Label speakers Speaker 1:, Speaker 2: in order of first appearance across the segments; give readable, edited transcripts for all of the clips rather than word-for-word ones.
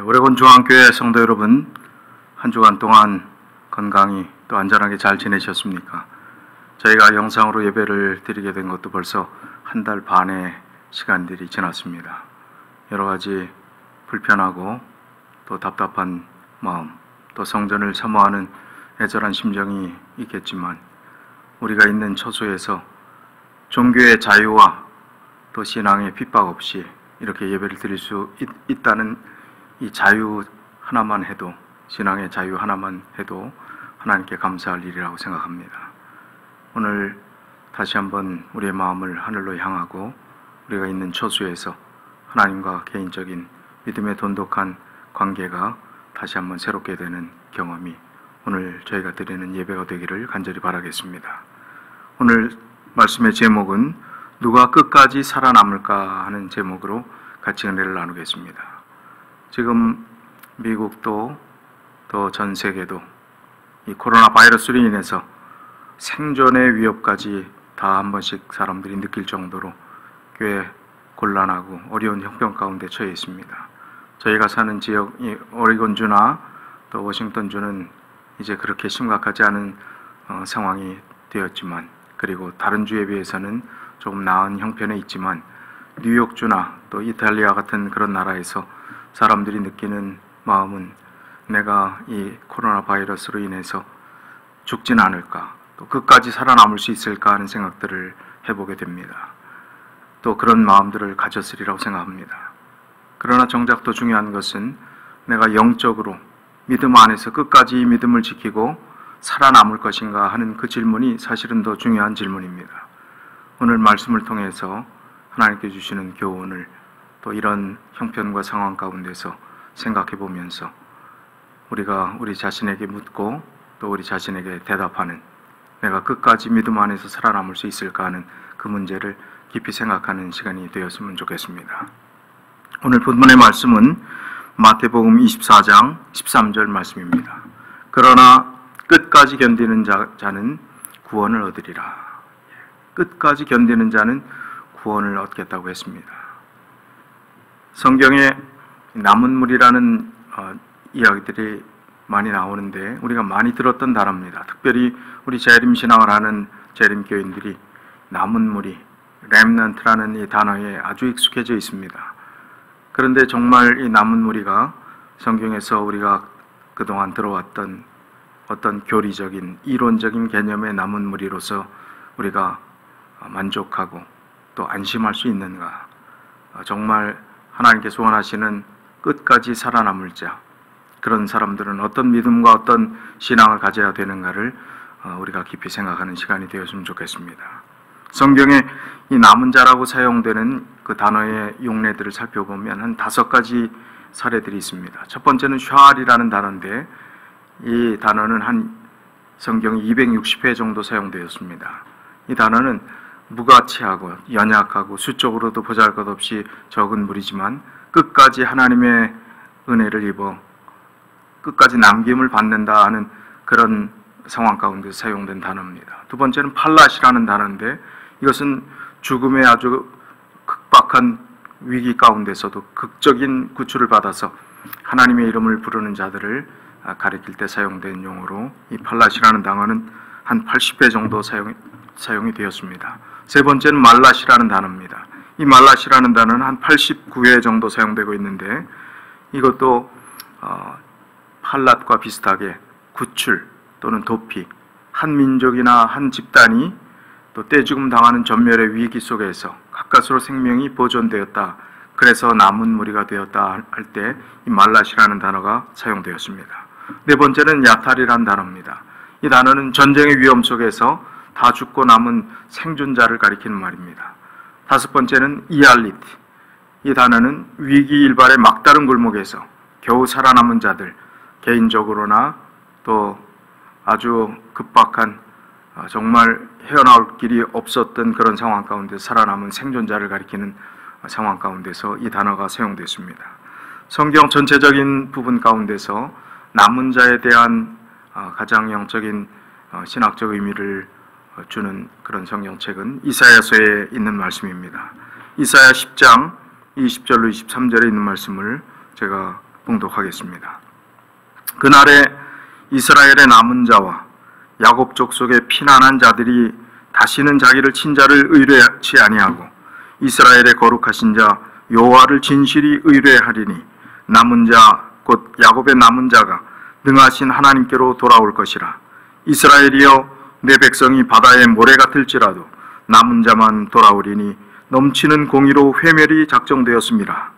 Speaker 1: 오레곤 중앙교회 성도 여러분, 한 주간 동안 건강히 또 안전하게 잘 지내셨습니까? 저희가 영상으로 예배를 드리게 된 것도 벌써 한 달 반의 시간들이 지났습니다. 여러 가지 불편하고 또 답답한 마음, 또 성전을 사모하는 애절한 심정이 있겠지만 우리가 있는 처소에서 종교의 자유와 또 신앙의 핍박 없이 이렇게 예배를 드릴 수 있다는 이 자유 하나만 해도, 신앙의 자유 하나만 해도 하나님께 감사할 일이라고 생각합니다. 오늘 다시 한번 우리의 마음을 하늘로 향하고 우리가 있는 처소에서 하나님과 개인적인 믿음의 돈독한 관계가 다시 한번 새롭게 되는 경험이 오늘 저희가 드리는 예배가 되기를 간절히 바라겠습니다. 오늘 말씀의 제목은 누가 끝까지 살아남을까 하는 제목으로 같이 은혜를 나누겠습니다. 지금 미국도 또 전 세계도 이 코로나 바이러스로 인해서 생존의 위협까지 다 한 번씩 사람들이 느낄 정도로 꽤 곤란하고 어려운 형편 가운데 처해 있습니다. 저희가 사는 지역, 오레곤주나 또 워싱턴주는 이제 그렇게 심각하지 않은 상황이 되었지만, 그리고 다른 주에 비해서는 조금 나은 형편에 있지만 뉴욕주나 또 이탈리아 같은 그런 나라에서 사람들이 느끼는 마음은 내가 이 코로나 바이러스로 인해서 죽진 않을까, 또 끝까지 살아남을 수 있을까 하는 생각들을 해보게 됩니다. 또 그런 마음들을 가졌으리라고 생각합니다. 그러나 정작 더 중요한 것은 내가 영적으로 믿음 안에서 끝까지 이 믿음을 지키고 살아남을 것인가 하는 그 질문이 사실은 더 중요한 질문입니다. 오늘 말씀을 통해서 하나님께 주시는 교훈을 또 이런 형편과 상황 가운데서 생각해 보면서 우리가 우리 자신에게 묻고 또 우리 자신에게 대답하는, 내가 끝까지 믿음 안에서 살아남을 수 있을까 하는 그 문제를 깊이 생각하는 시간이 되었으면 좋겠습니다. 오늘 본문의 말씀은 마태복음 24장 13절 말씀입니다. 그러나 끝까지 견디는 자는 구원을 얻으리라. 끝까지 견디는 자는 구원을 얻겠다고 했습니다. 성경에 나뭇물이라는 이야기들이 많이 나오는데 우리가 많이 들었던 단어입니다. 특별히 우리 재림 신앙을 하는 재림 교인들이 나뭇물이, 렘넌트라는 이 단어에 아주 익숙해져 있습니다. 그런데 정말 이 나뭇무리가 성경에서 우리가 그동안 들어왔던 어떤 교리적인 이론적인 개념의 나뭇무리로서 우리가 만족하고 또 안심할 수 있는가? 정말 하나님께서 원하시는 끝까지 살아남을 자, 그런 사람들은 어떤 믿음과 어떤 신앙을 가져야 되는가를 우리가 깊이 생각하는 시간이 되었으면 좋겠습니다. 성경에 이 남은 자라고 사용되는 그 단어의 용례들을 살펴보면 한 5가지 사례들이 있습니다. 첫 번째는 샤알이라는 단어인데 이 단어는 한 성경이 260회 정도 사용되었습니다. 이 단어는 무가치하고 연약하고 수적으로도 보잘것없이 적은 무리지만 끝까지 하나님의 은혜를 입어 끝까지 남김을 받는다 하는 그런 상황 가운데 사용된 단어입니다. 두 번째는 팔랏이라는 단어인데 이것은 죽음의 아주 극박한 위기 가운데서도 극적인 구출을 받아서 하나님의 이름을 부르는 자들을 가리킬 때 사용된 용어로 이 팔랏이라는 단어는 한 80회 정도 사용이 되었습니다. 세 번째는 말랏이라는 단어입니다. 이 말랏이라는 단어는 한 89회 정도 사용되고 있는데 이것도 팔랏과 비슷하게 구출 또는 도피, 한 민족이나 한 집단이 또 떼죽음 당하는 전멸의 위기 속에서 가까스로 생명이 보존되었다, 그래서 남은 무리가 되었다 할 때 이 말랏이라는 단어가 사용되었습니다. 네 번째는 야탈이라는 단어입니다. 이 단어는 전쟁의 위험 속에서 다 죽고 남은 생존자를 가리키는 말입니다. 다섯 번째는 이알리트. 이 단어는 위기 일발의 막다른 골목에서 겨우 살아남은 자들, 개인적으로나 또 아주 급박한 정말 헤어나올 길이 없었던 그런 상황 가운데 살아남은 생존자를 가리키는 상황 가운데서 이 단어가 사용됐습니다. 성경 전체적인 부분 가운데서 남은 자에 대한 가장 영적인 신학적 의미를 주는 그런 성경책은 이사야서에 있는 말씀입니다. 이사야 10장 20절로 23절에 있는 말씀을 제가 봉독하겠습니다. 그날에 이스라엘의 남은 자와 야곱 족속의 피난한 자들이 다시는 자기를 친자를 의뢰치 아니하고 이스라엘의 거룩하신 자 여호와를 진실이 의뢰하리니 남은 자 곧 야곱의 남은 자가 능하신 하나님께로 돌아올 것이라. 이스라엘이여 내 백성이 바다의 모래 같을지라도 남은 자만 돌아오리니 넘치는 공의로 회멸이 작정되었습니다.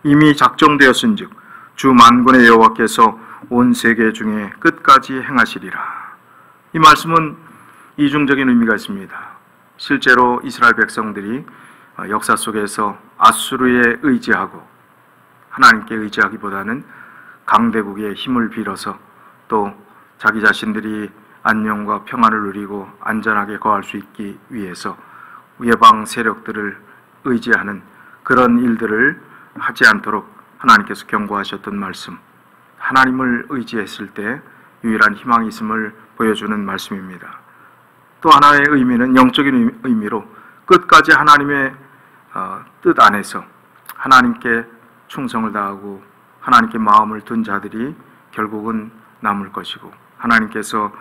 Speaker 1: 이미 작정되었은즉 주 만군의 여호와께서 온 세계 중에 끝까지 행하시리라. 이 말씀은 이중적인 의미가 있습니다. 실제로 이스라엘 백성들이 역사 속에서 아수르에 의지하고 하나님께 의지하기보다는 강대국의 힘을 빌어서 또 자기 자신들이 안녕과 평안을 누리고 안전하게 거할 수 있기 위해서 외방 세력들을 의지하는 그런 일들을 하지 않도록 하나님께서 경고하셨던 말씀, 하나님을 의지했을 때 유일한 희망이 있음을 보여주는 말씀입니다. 또 하나의 의미는 영적인 의미로 끝까지 하나님의 뜻 안에서 하나님께 충성을 다하고 하나님께 마음을 둔 자들이 결국은 남을 것이고 하나님께서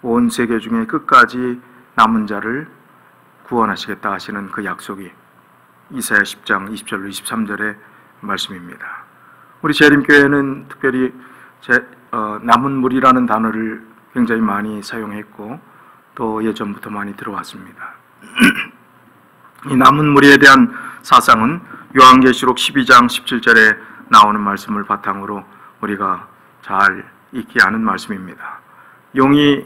Speaker 1: 온 세계 중에 끝까지 남은 자를 구원하시겠다 하시는 그 약속이 이사야 10장 20절로 23절의 말씀입니다. 우리 재림교회는 특별히 남은 무리라는 단어를 굉장히 많이 사용했고 또 예전부터 많이 들어왔습니다. 이 남은 무리에 대한 사상은 요한계시록 12장 17절에 나오는 말씀을 바탕으로 우리가 잘 익히 아는 말씀입니다. 용이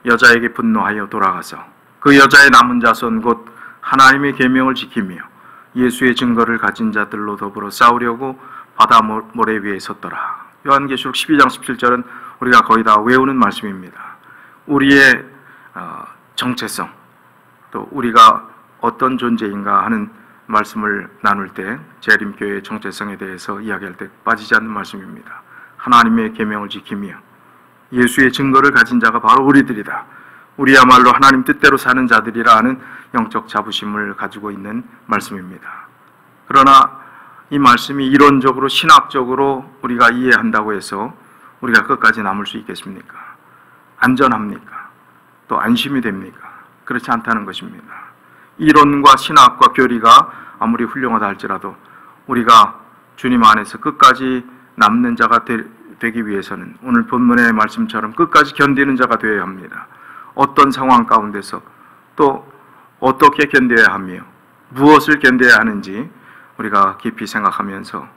Speaker 1: 여자에게 분노하여 돌아가서 그 여자의 남은 자손 곧 하나님의 계명을 지키며 예수의 증거를 가진 자들로 더불어 싸우려고 바다 모래 위에 섰더라. 요한계시록 12장 17절은 우리가 거의 다 외우는 말씀입니다. 우리의 정체성, 또 우리가 어떤 존재인가 하는 말씀을 나눌 때 재림교회의 정체성에 대해서 이야기할 때 빠지지 않는 말씀입니다. 하나님의 계명을 지키며 예수의 증거를 가진 자가 바로 우리들이다. 우리야말로 하나님 뜻대로 사는 자들이라 하는 영적 자부심을 가지고 있는 말씀입니다. 그러나 이 말씀이 이론적으로 신학적으로 우리가 이해한다고 해서 우리가 끝까지 남을 수 있겠습니까? 안전합니까? 또 안심이 됩니까? 그렇지 않다는 것입니다. 이론과 신학과 교리가 아무리 훌륭하다 할지라도 우리가 주님 안에서 끝까지 남는 자가 되기 위해서는 오늘 본문의 말씀처럼 끝까지 견디는 자가 되어야 합니다. 어떤 상황 가운데서 또 어떻게 견뎌야 하며 무엇을 견뎌야 하는지 우리가 깊이 생각하면서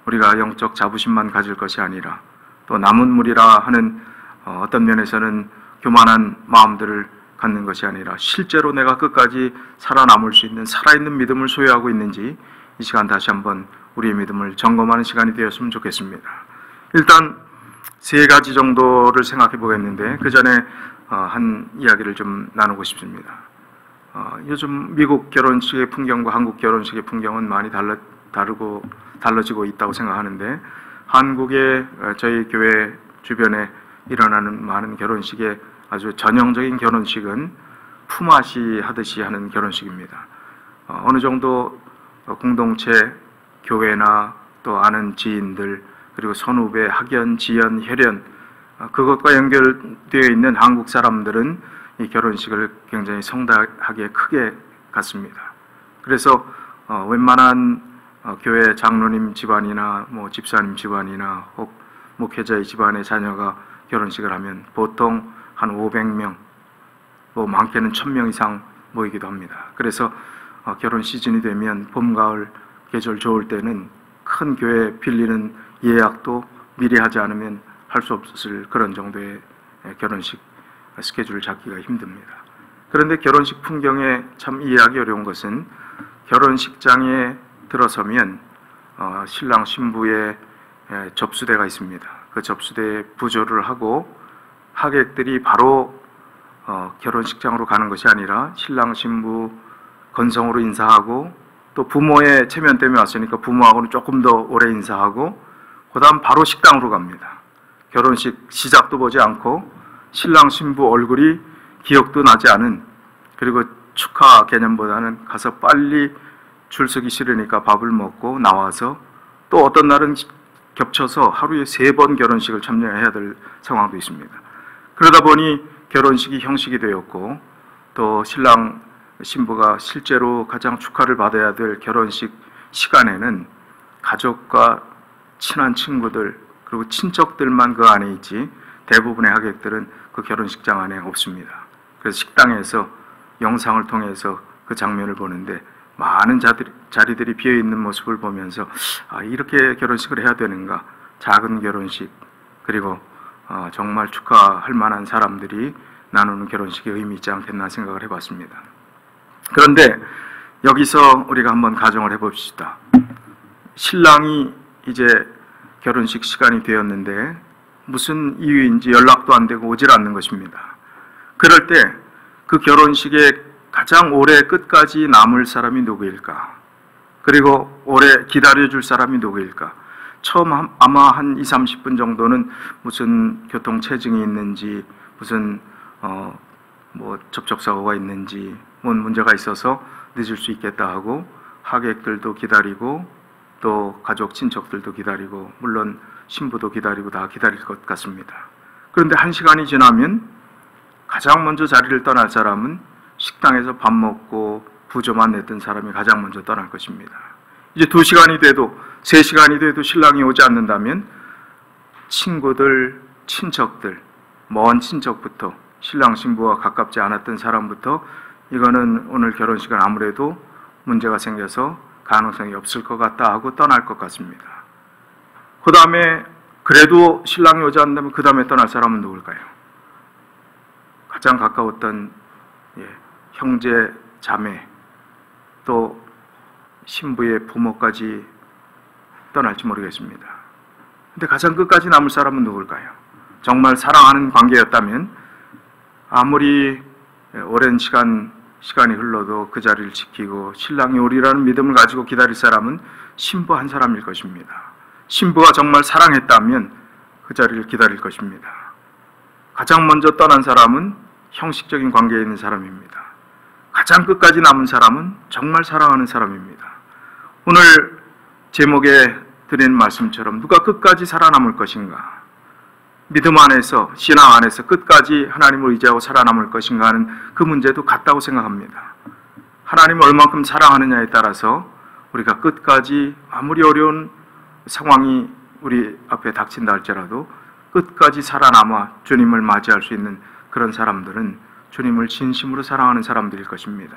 Speaker 1: 우리가 영적 자부심만 가질 것이 아니라 또 남은 무리라 하는 어떤 면에서는 교만한 마음들을 갖는 것이 아니라 실제로 내가 끝까지 살아남을 수 있는 살아있는 믿음을 소유하고 있는지 이 시간 다시 한번 우리의 믿음을 점검하는 시간이 되었으면 좋겠습니다. 일단 세 가지 정도를 생각해 보겠는데 그 전에 한 이야기를 좀 나누고 싶습니다. 요즘 미국 결혼식의 풍경과 한국 결혼식의 풍경은 많이 달라지고 있다고 생각하는데 한국의 저희 교회 주변에 일어나는 많은 결혼식의 아주 전형적인 결혼식은 품앗이 하듯이 하는 결혼식입니다. 어느 정도 공동체, 교회나 또 아는 지인들 그리고 선후배, 학연, 지연, 혈연 그것과 연결되어 있는 한국 사람들은 이 결혼식을 굉장히 성대하게 크게 갖습니다. 그래서 웬만한 교회 장로님 집안이나 집사님 집안이나 혹 목회자의 집안의 자녀가 결혼식을 하면 보통 한 500명, 많게는 1000명 이상 모이기도 합니다. 그래서 결혼 시즌이 되면 봄, 가을 계절 좋을 때는 큰 교회 빌리는 예약도 미리 하지 않으면 할 수 없을 그런 정도의 결혼식 스케줄을 잡기가 힘듭니다. 그런데 결혼식 풍경에 참 이해하기 어려운 것은 결혼식장에 들어서면 신랑 신부의 접수대가 있습니다. 그 접수대에 부조를 하고 하객들이 바로 결혼식장으로 가는 것이 아니라 신랑 신부 건성으로 인사하고 또 부모의 체면 때문에 왔으니까 부모하고는 조금 더 오래 인사하고 그 다음 바로 식당으로 갑니다. 결혼식 시작도 보지 않고 신랑 신부 얼굴이 기억도 나지 않은, 그리고 축하 개념보다는 가서 빨리 줄 서기 싫으니까 밥을 먹고 나와서 또 어떤 날은 겹쳐서 하루에 3번 결혼식을 참여해야 될 상황도 있습니다. 그러다 보니 결혼식이 형식이 되었고, 또 신랑 신부가 실제로 가장 축하를 받아야 될 결혼식 시간에는 가족과 친한 친구들 그리고 친척들만 그 안에 있지 대부분의 하객들은 그 결혼식장 안에 없습니다. 그래서 식당에서 영상을 통해서 그 장면을 보는데 많은 자리들이 비어있는 모습을 보면서 이렇게 결혼식을 해야 되는가, 작은 결혼식, 그리고 정말 축하할 만한 사람들이 나누는 결혼식에 의미 있지 않겠나 생각을 해봤습니다. 그런데 여기서 우리가 한번 가정을 해봅시다. 신랑이 이제 결혼식 시간이 되었는데 무슨 이유인지 연락도 안 되고 오질 않는 것입니다. 그럴 때 그 결혼식에 가장 오래 끝까지 남을 사람이 누구일까? 그리고 오래 기다려줄 사람이 누구일까? 처음 아마 한 20-30분 정도는 무슨 교통체증이 있는지, 무슨 접촉사고가 있는지, 뭔 문제가 있어서 늦을 수 있겠다 하고 하객들도 기다리고 또 가족 친척들도 기다리고 물론 신부도 기다리고 다 기다릴 것 같습니다. 그런데 1시간이 지나면 가장 먼저 자리를 떠날 사람은 식당에서 밥 먹고 부조만 냈던 사람이 가장 먼저 떠날 것입니다. 이제 2시간이 돼도 3시간이 돼도 신랑이 오지 않는다면 친구들, 친척들, 먼 친척부터 신랑 신부와 가깝지 않았던 사람부터 이거는 오늘 결혼식은 아무래도 문제가 생겨서 가능성이 없을 것 같다 하고 떠날 것 같습니다. 그 다음에 그래도 신랑이 오지 않는다면 그 다음에 떠날 사람은 누굴까요? 가장 가까웠던 형제, 자매, 또 신부의 부모까지 떠날지 모르겠습니다. 근데 가장 끝까지 남을 사람은 누굴까요? 정말 사랑하는 관계였다면 아무리 오랜 시간이 흘러도 그 자리를 지키고 신랑이 오리라는 믿음을 가지고 기다릴 사람은 신부 한 사람일 것입니다. 신부가 정말 사랑했다면 그 자리를 기다릴 것입니다. 가장 먼저 떠난 사람은 형식적인 관계에 있는 사람입니다. 가장 끝까지 남은 사람은 정말 사랑하는 사람입니다. 오늘 제목에 드린 말씀처럼 누가 끝까지 살아남을 것인가, 믿음 안에서, 신앙 안에서 끝까지 하나님을 의지하고 살아남을 것인가 하는 그 문제도 같다고 생각합니다. 하나님을 얼만큼 사랑하느냐에 따라서 우리가 끝까지 아무리 어려운 상황이 우리 앞에 닥친다 할지라도 끝까지 살아남아 주님을 맞이할 수 있는 그런 사람들은 주님을 진심으로 사랑하는 사람들일 것입니다.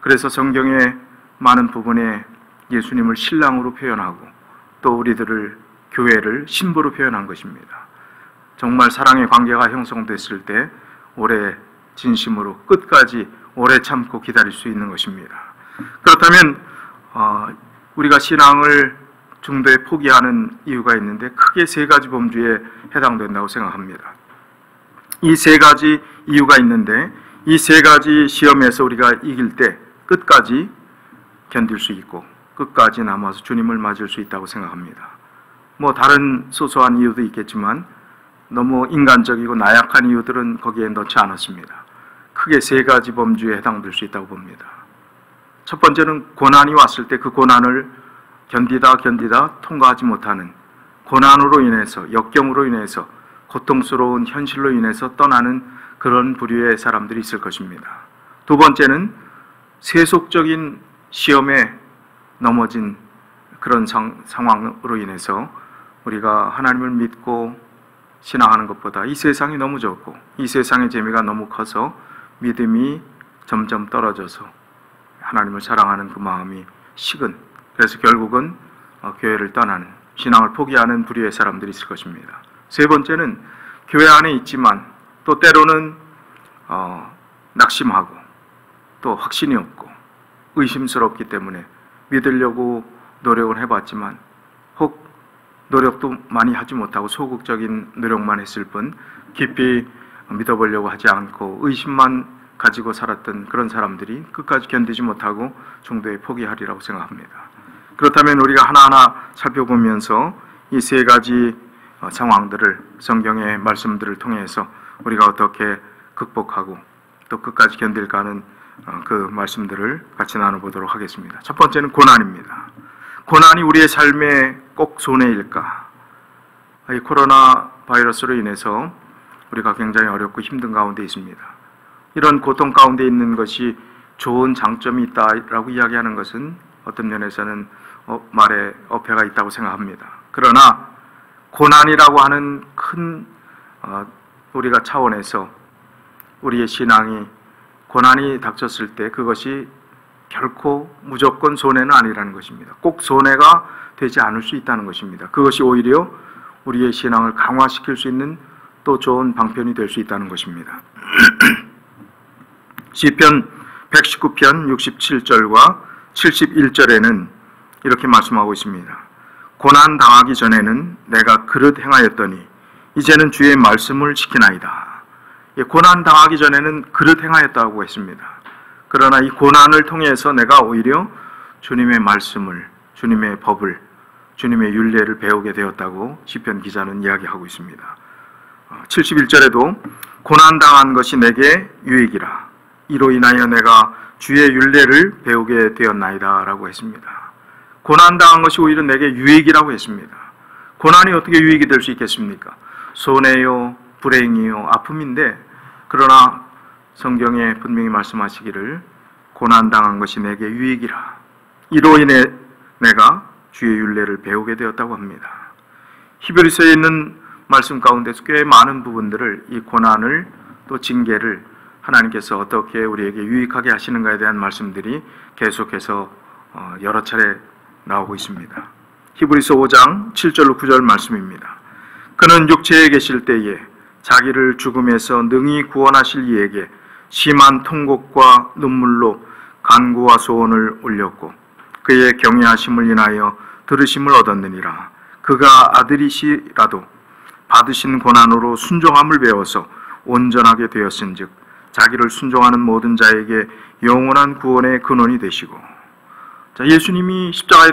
Speaker 1: 그래서 성경의 많은 부분에 예수님을 신랑으로 표현하고 또 우리들을, 교회를 신부로 표현한 것입니다. 정말 사랑의 관계가 형성됐을 때 오래 진심으로 끝까지 오래 참고 기다릴 수 있는 것입니다. 그렇다면 우리가 신앙을 중도에 포기하는 이유가 있는데 크게 3가지 범주에 해당된다고 생각합니다. 이 3가지 이유가 있는데 이 3가지 시험에서 우리가 이길 때 끝까지 견딜 수 있고 끝까지 남아서 주님을 맞을 수 있다고 생각합니다. 다른 소소한 이유도 있겠지만 너무 인간적이고 나약한 이유들은 거기에 넣지 않았습니다. 크게 3가지 범주에 해당될 수 있다고 봅니다. 첫 번째는 고난이 왔을 때 그 고난을 견디다 통과하지 못하는, 고난으로 인해서, 역경으로 인해서, 고통스러운 현실로 인해서 떠나는 그런 부류의 사람들이 있을 것입니다. 2번째는 세속적인 시험에 넘어진 그런 상황으로 인해서 우리가 하나님을 믿고 신앙하는 것보다 이 세상이 너무 좋고 이 세상의 재미가 너무 커서 믿음이 점점 떨어져서 하나님을 사랑하는 그 마음이 식은, 그래서 결국은 교회를 떠나는, 신앙을 포기하는 부류의 사람들이 있을 것입니다. 3번째는 교회 안에 있지만 또 때로는 낙심하고 또 확신이 없고 의심스럽기 때문에 믿으려고 노력을 해봤지만 혹 노력도 많이 하지 못하고 소극적인 노력만 했을 뿐 깊이 믿어보려고 하지 않고 의심만 가지고 살았던 그런 사람들이 끝까지 견디지 못하고 중도에 포기하리라고 생각합니다. 그렇다면 우리가 하나하나 살펴보면서 이 3가지 상황들을, 성경의 말씀들을 통해서 우리가 어떻게 극복하고 또 끝까지 견딜까 하는 그 말씀들을 같이 나눠보도록 하겠습니다. 첫 번째는 고난입니다. 고난이 우리의 삶에 꼭 손해일까? 이 코로나 바이러스로 인해서 우리가 굉장히 어렵고 힘든 가운데 있습니다. 이런 고통 가운데 있는 것이 좋은 장점이 있다라고 이야기하는 것은 어떤 면에서는 말에 어폐가 있다고 생각합니다. 그러나 고난이라고 하는 큰 우리가 차원에서 우리의 신앙이 고난이 닥쳤을 때 그것이 결코 무조건 손해는 아니라는 것입니다. 꼭 손해가 되지 않을 수 있다는 것입니다. 그것이 오히려 우리의 신앙을 강화시킬 수 있는 또 좋은 방편이 될 수 있다는 것입니다. 시편 119편 67절과 71절에는 이렇게 말씀하고 있습니다. 고난 당하기 전에는 내가 그릇 행하였더니 이제는 주의 말씀을 지키나이다. 고난 당하기 전에는 그릇 행하였다고 했습니다. 그러나 이 고난을 통해서 내가 오히려 주님의 말씀을, 주님의 법을, 주님의 율례를 배우게 되었다고 시편 기자는 이야기하고 있습니다. 71절에도 고난 당한 것이 내게 유익이라. 이로 인하여 내가 주의 율례를 배우게 되었나이다 라고 했습니다. 고난 당한 것이 오히려 내게 유익이라고 했습니다. 고난이 어떻게 유익이 될 수 있겠습니까? 손해요, 불행이요, 아픔인데, 그러나 성경에 분명히 말씀하시기를 고난 당한 것이 내게 유익이라. 이로 인해 내가 주의 율례를 배우게 되었다고 합니다. 히브리서에 있는 말씀 가운데서 꽤 많은 부분들을, 이 고난을 또 징계를 하나님께서 어떻게 우리에게 유익하게 하시는가에 대한 말씀들이 계속해서 여러 차례 나오고 있습니다. 히브리서 5장 7절로 9절 말씀입니다. 그는 육체에 계실 때에 자기를 죽음에서 능히 구원하실 이에게 심한 통곡과 눈물로 간구와 소원을 올렸고 그의 경외하심을 인하여 들으심을 얻었느니라. 그가 아들이시라도 받으신 고난으로 순종함을 배워서 온전하게 되었은즉 자기를 순종하는 모든 자에게 영원한 구원의 근원이 되시고. 자, 예수님이 십자가에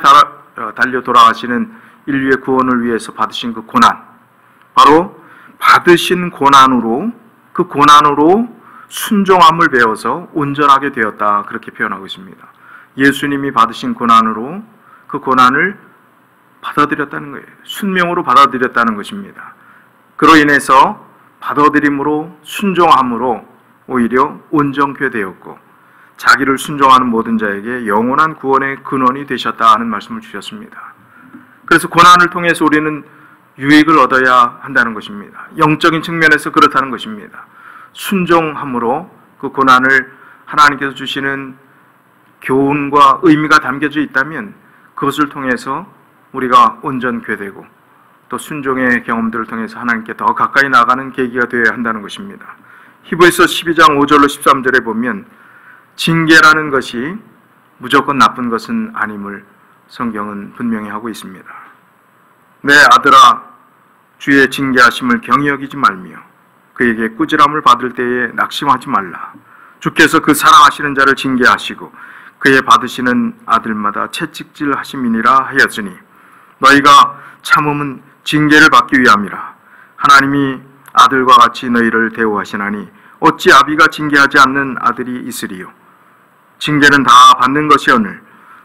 Speaker 1: 달려 돌아가시는 인류의 구원을 위해서 받으신 그 고난, 바로 받으신 고난으로, 그 고난으로 순종함을 배워서 온전하게 되었다, 그렇게 표현하고 있습니다. 예수님이 받으신 고난으로 그 고난을 받아들였다는 거예요. 순명으로 받아들였다는 것입니다. 그로 인해서 받아들임으로, 순종함으로 오히려 온전케 되었고 자기를 순종하는 모든 자에게 영원한 구원의 근원이 되셨다 하는 말씀을 주셨습니다. 그래서 고난을 통해서 우리는 유익을 얻어야 한다는 것입니다. 영적인 측면에서 그렇다는 것입니다. 순종함으로 그 고난을 하나님께서 주시는 교훈과 의미가 담겨져 있다면 그것을 통해서 우리가 온전케 되고 또 순종의 경험들을 통해서 하나님께 더 가까이 나가는 계기가 되어야 한다는 것입니다. 히브리서 12장 5절로 13절에 보면 징계라는 것이 무조건 나쁜 것은 아님을 성경은 분명히 하고 있습니다. 내 아들아, 주의 징계하심을 경히 여기지 말며 그에게 꾸지람을 받을 때에 낙심하지 말라. 주께서 그 사랑하시는 자를 징계하시고 그의 받으시는 아들마다 채찍질 하심이니라 하였으니 너희가 참음은 징계를 받기 위함이라. 하나님이 아들과 같이 너희를 대우하시나니 어찌 아비가 징계하지 않는 아들이 있으리요. 징계는 다 받는 것이오늘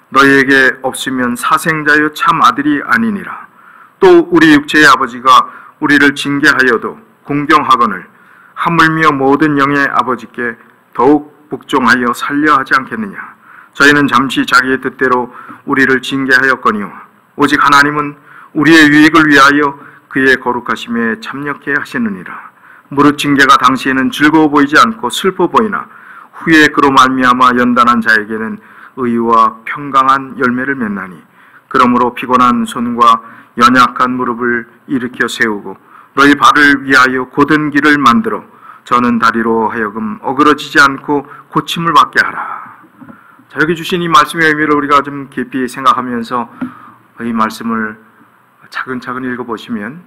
Speaker 1: 너희에게 없으면 사생자여 참 아들이 아니니라. 또 우리 육체의 아버지가 우리를 징계하여도 공경하거늘 하물며 모든 영의 아버지께 더욱 복종하여 살려 하지 않겠느냐. 저희는 잠시 자기의 뜻대로 우리를 징계하였거니와 오직 하나님은 우리의 유익을 위하여 그의 거룩하심에 참여케 하시느니라. 무릇 징계가 당시에는 즐거워 보이지 않고 슬퍼 보이나 후에 그로 말미암아 연단한 자에게는 의와 평강한 열매를 맺나니 그러므로 피곤한 손과 연약한 무릎을 일으켜 세우고 너희 발을 위하여 곧은 길을 만들어 저는 다리로 하여금 어그러지지 않고 고침을 받게 하라. 자, 여기 주신 이 말씀의 의미를 우리가 좀 깊이 생각하면서 이 말씀을 차근차근 읽어보시면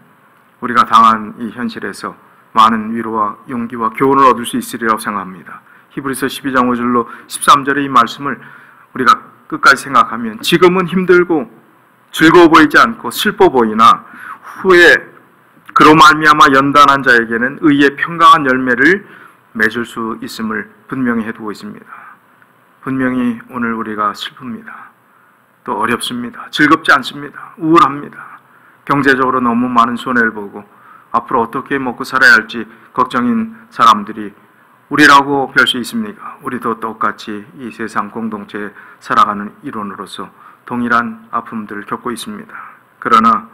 Speaker 1: 우리가 당한 이 현실에서 많은 위로와 용기와 교훈을 얻을 수 있으리라고 생각합니다. 히브리서 12장 5절로 13절의 이 말씀을 우리가 끝까지 생각하면 지금은 힘들고 즐거워 보이지 않고 슬퍼 보이나 후에 그로 말미암아 연단한 자에게는 의의 평강한 열매를 맺을 수 있음을 분명히 해두고 있습니다. 분명히 오늘 우리가 슬픕니다. 또 어렵습니다. 즐겁지 않습니다. 우울합니다. 경제적으로 너무 많은 손해를 보고 앞으로 어떻게 먹고 살아야 할지 걱정인 사람들이 우리라고 별 수 있습니까? 우리도 똑같이 이 세상 공동체에 살아가는 일원으로서 동일한 아픔들을 겪고 있습니다. 그러나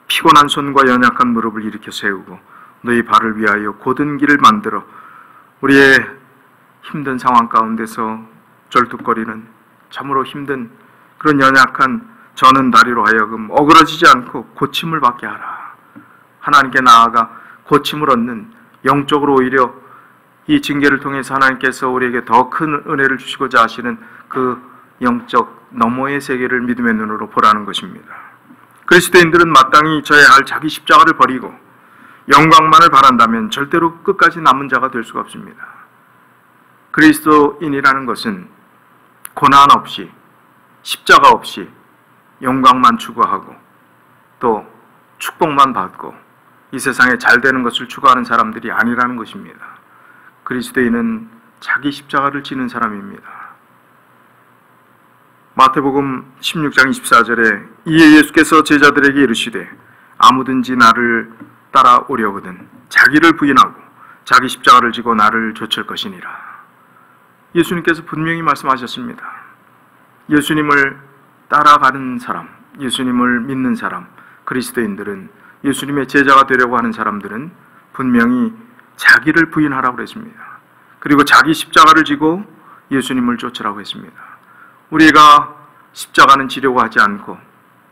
Speaker 1: 피곤한 손과 연약한 무릎을 일으켜 세우고 너희 발을 위하여 곧은 길을 만들어 우리의 힘든 상황 가운데서 쩔뚝거리는 참으로 힘든 그런 연약한 저는 다리로 하여금 어그러지지 않고 고침을 받게 하라. 하나님께 나아가 고침을 얻는, 영적으로 오히려 이 징계를 통해서 하나님께서 우리에게 더 큰 은혜를 주시고자 하시는 그 영적 너머의 세계를 믿음의 눈으로 보라는 것입니다. 그리스도인들은 마땅히 져야 할 자기 십자가를 버리고 영광만을 바란다면 절대로 끝까지 남은 자가 될 수가 없습니다. 그리스도인이라는 것은 고난 없이, 십자가 없이 영광만 추구하고 또 축복만 받고 이 세상에 잘 되는 것을 추구하는 사람들이 아니라는 것입니다. 그리스도인은 자기 십자가를 지는 사람입니다. 마태복음 16장 24절에 이에 예수께서 제자들에게 이르시되 아무든지 나를 따라오려거든 자기를 부인하고 자기 십자가를 지고 나를 좇을 것이니라. 예수님께서 분명히 말씀하셨습니다. 예수님을 따라가는 사람, 예수님을 믿는 사람, 그리스도인들은, 예수님의 제자가 되려고 하는 사람들은 분명히 자기를 부인하라고 그랬습니다. 그리고 자기 십자가를 지고 예수님을 쫓으라고 했습니다. 우리가 십자가는 지려고 하지 않고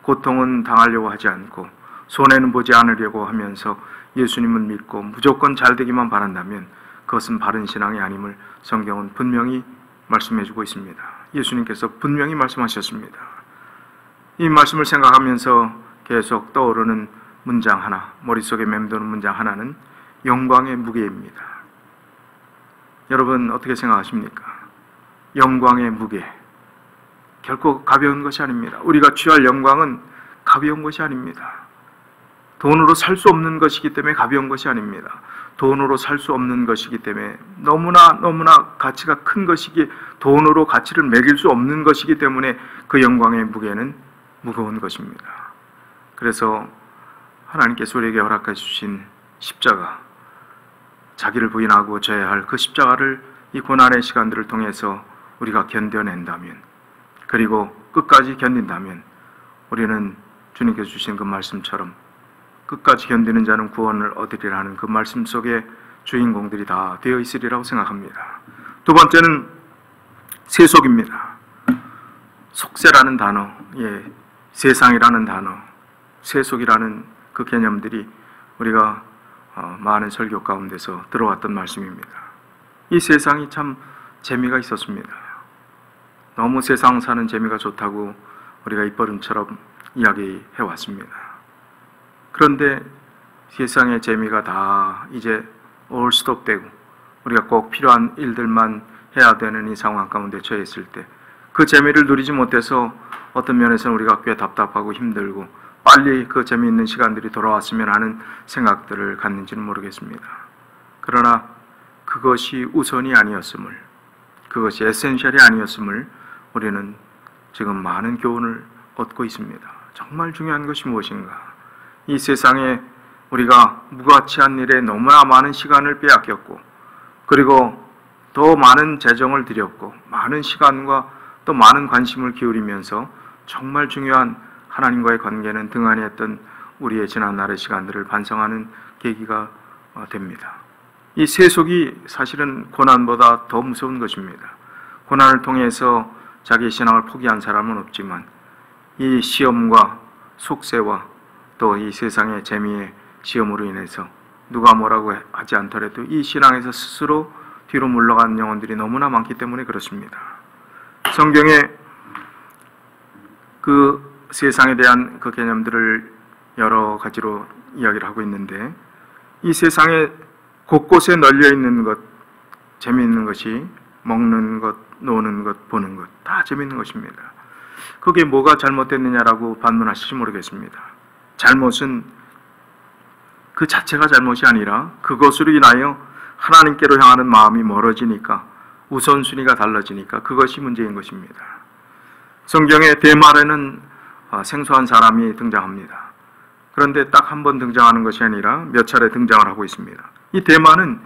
Speaker 1: 고통은 당하려고 하지 않고 손해는 보지 않으려고 하면서 예수님을 믿고 무조건 잘 되기만 바란다면 그것은 바른 신앙이 아님을 성경은 분명히 말씀해주고 있습니다. 예수님께서 분명히 말씀하셨습니다. 이 말씀을 생각하면서 계속 떠오르는 문장 하나, 머릿속에 맴도는 문장 하나는 영광의 무게입니다. 여러분 어떻게 생각하십니까? 영광의 무게, 결코 가벼운 것이 아닙니다. 우리가 취할 영광은 가벼운 것이 아닙니다. 돈으로 살 수 없는 것이기 때문에 가벼운 것이 아닙니다. 돈으로 살 수 없는 것이기 때문에 너무나 가치가 큰 것이기, 돈으로 가치를 매길 수 없는 것이기 때문에 그 영광의 무게는 무거운 것입니다. 그래서 하나님께서 우리에게 허락해 주신 십자가, 자기를 부인하고 져야 할 그 십자가를 이 고난의 시간들을 통해서 우리가 견뎌낸다면, 그리고 끝까지 견딘다면 우리는 주님께서 주신 그 말씀처럼 끝까지 견디는 자는 구원을 얻으리라는 그 말씀 속에 주인공들이 다 되어 있으리라고 생각합니다. 두 번째는 세속입니다. 속세라는 단어, 세상이라는 단어, 세속이라는 그 개념들이 우리가 많은 설교 가운데서 들어왔던 말씀입니다. 이 세상이 참 재미가 있었습니다. 너무 세상 사는 재미가 좋다고 우리가 입버릇처럼 이야기해 왔습니다. 그런데 세상의 재미가 다 이제 올 스톱되고 우리가 꼭 필요한 일들만 해야 되는 이 상황 가운데 처했을 때 그 재미를 누리지 못해서 어떤 면에서는 우리가 꽤 답답하고 힘들고 빨리 그 재미있는 시간들이 돌아왔으면 하는 생각들을 갖는지는 모르겠습니다. 그러나 그것이 우선이 아니었음을, 그것이 에센셜이 아니었음을 우리는 지금 많은 교훈을 얻고 있습니다. 정말 중요한 것이 무엇인가? 이 세상에 우리가 무가치한 일에 너무나 많은 시간을 빼앗겼고, 그리고 더 많은 재정을 들였고, 많은 시간과 또 많은 관심을 기울이면서 정말 중요한 하나님과의 관계는 등한히 했던 우리의 지난날의 시간들을 반성하는 계기가 됩니다. 이 세속이 사실은 고난보다 더 무서운 것입니다. 고난을 통해서 자기의 신앙을 포기한 사람은 없지만 이 시험과 속세와 또 이 세상의 재미의 시험으로 인해서 누가 뭐라고 하지 않더라도 이 신앙에서 스스로 뒤로 물러간 영혼들이 너무나 많기 때문에 그렇습니다. 성경에 그 세상에 대한 그 개념들을 여러 가지로 이야기를 하고 있는데, 이 세상에 곳곳에 널려 있는 것, 재미있는 것이 먹는 것, 노는 것, 보는 것, 다 재미있는 것입니다. 그게 뭐가 잘못됐느냐라고 반문하실지 모르겠습니다. 잘못은 그 자체가 잘못이 아니라 그것으로 인하여 하나님께로 향하는 마음이 멀어지니까, 우선순위가 달라지니까 그것이 문제인 것입니다. 성경에 대말에는 생소한 사람이 등장합니다. 그런데 딱 한 번 등장하는 것이 아니라 몇 차례 등장을 하고 있습니다. 이 대마는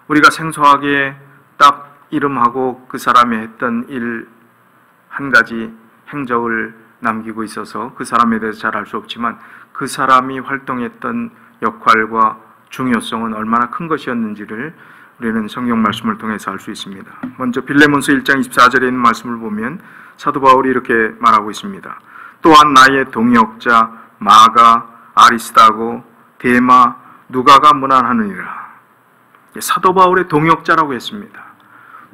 Speaker 1: 우리가 생소하게 딱 이름하고 그 사람이 했던 일 한 가지 행적을 남기고 있어서 그 사람에 대해서 잘 알 수 없지만 그 사람이 활동했던 역할과 중요성은 얼마나 큰 것이었는지를 우리는 성경 말씀을 통해서 알 수 있습니다. 먼저 빌레몬서 1장 24절에 있는 말씀을 보면 사도 바울이 이렇게 말하고 있습니다. 또한 나의 동역자 마가, 아리스다고, 데마, 누가가 문안하느니라. 사도 바울의 동역자라고 했습니다.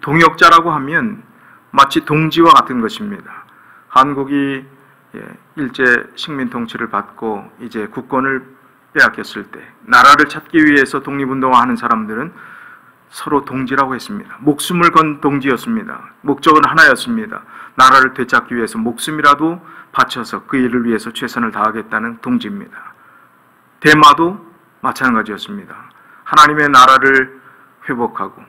Speaker 1: 동역자라고 하면 마치 동지와 같은 것입니다. 한국이 일제 식민 통치를 받고 이제 국권을 빼앗겼을 때 나라를 찾기 위해서 독립운동하는 사람들은 서로 동지라고 했습니다. 목숨을 건 동지였습니다. 목적은 하나였습니다. 나라를 되찾기 위해서 목숨이라도 바쳐서 그 일을 위해서 최선을 다하겠다는 동지입니다. 데마도 마찬가지였습니다. 하나님의 나라를 회복하고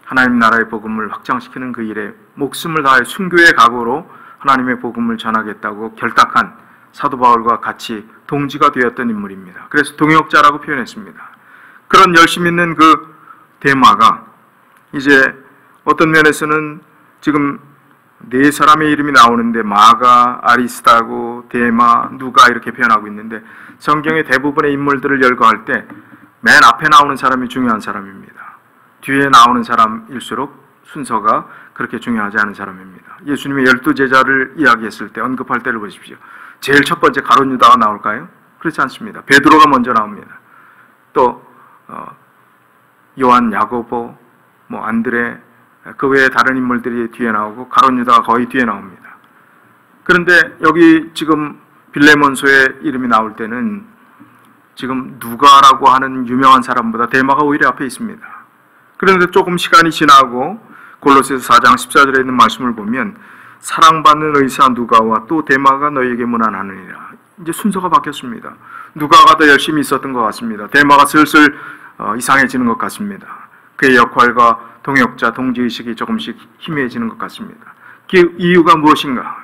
Speaker 1: 하나님 나라의 복음을 확장시키는 그 일에 목숨을 다해 순교의 각오로 하나님의 복음을 전하겠다고 결탁한 사도 바울과 같이 동지가 되었던 인물입니다. 그래서 동역자라고 표현했습니다. 그런 열심 있는 그 데마가 이제 어떤 면에서는 지금 네 사람의 이름이 나오는데 마가, 아리스다고, 데마, 누가 이렇게 표현하고 있는데 성경의 대부분의 인물들을 열거할 때 맨 앞에 나오는 사람이 중요한 사람입니다. 뒤에 나오는 사람일수록 순서가 그렇게 중요하지 않은 사람입니다. 예수님의 12제자를 이야기했을 때 언급할 때를 보십시오. 제일 첫 번째 가룟 유다가 나올까요? 그렇지 않습니다. 베드로가 먼저 나옵니다. 또 요한, 야고보, 안드레, 그 외에 다른 인물들이 뒤에 나오고 가룟 유다가 거의 뒤에 나옵니다. 그런데 여기 지금 빌레몬서의 이름이 나올 때는 지금 누가라고 하는 유명한 사람보다 데마가 오히려 앞에 있습니다. 그런데 조금 시간이 지나고 골로새서 4장 14절에 있는 말씀을 보면 사랑받는 의사 누가와 또 데마가 너희에게 문안하느니라. 이제 순서가 바뀌었습니다. 누가가 더 열심히 있었던 것 같습니다. 데마가 슬슬 이상해지는 것 같습니다. 그의 역할과 동역자, 동지의식이 조금씩 희미해지는 것 같습니다. 그 이유가 무엇인가?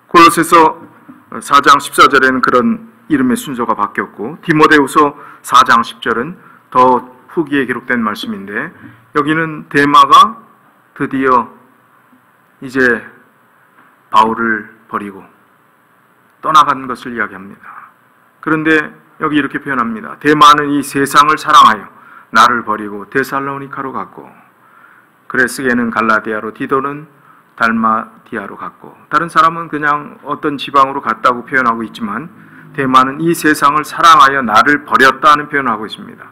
Speaker 1: 골로새서 4장 14절에는 그런 이름의 순서가 바뀌었고 디모데후서 4장 10절은 더 후기에 기록된 말씀인데 여기는 데마가 드디어 이제 바울을 버리고 떠나간 것을 이야기합니다. 그런데 여기 이렇게 표현합니다. 데마는 이 세상을 사랑하여 나를 버리고 데살로니카로 갔고 그레스게는 갈라디아로 디도는 달마디아로 갔고 다른 사람은 그냥 어떤 지방으로 갔다고 표현하고 있지만 데마는 이 세상을 사랑하여 나를 버렸다 하는 표현을 하고 있습니다.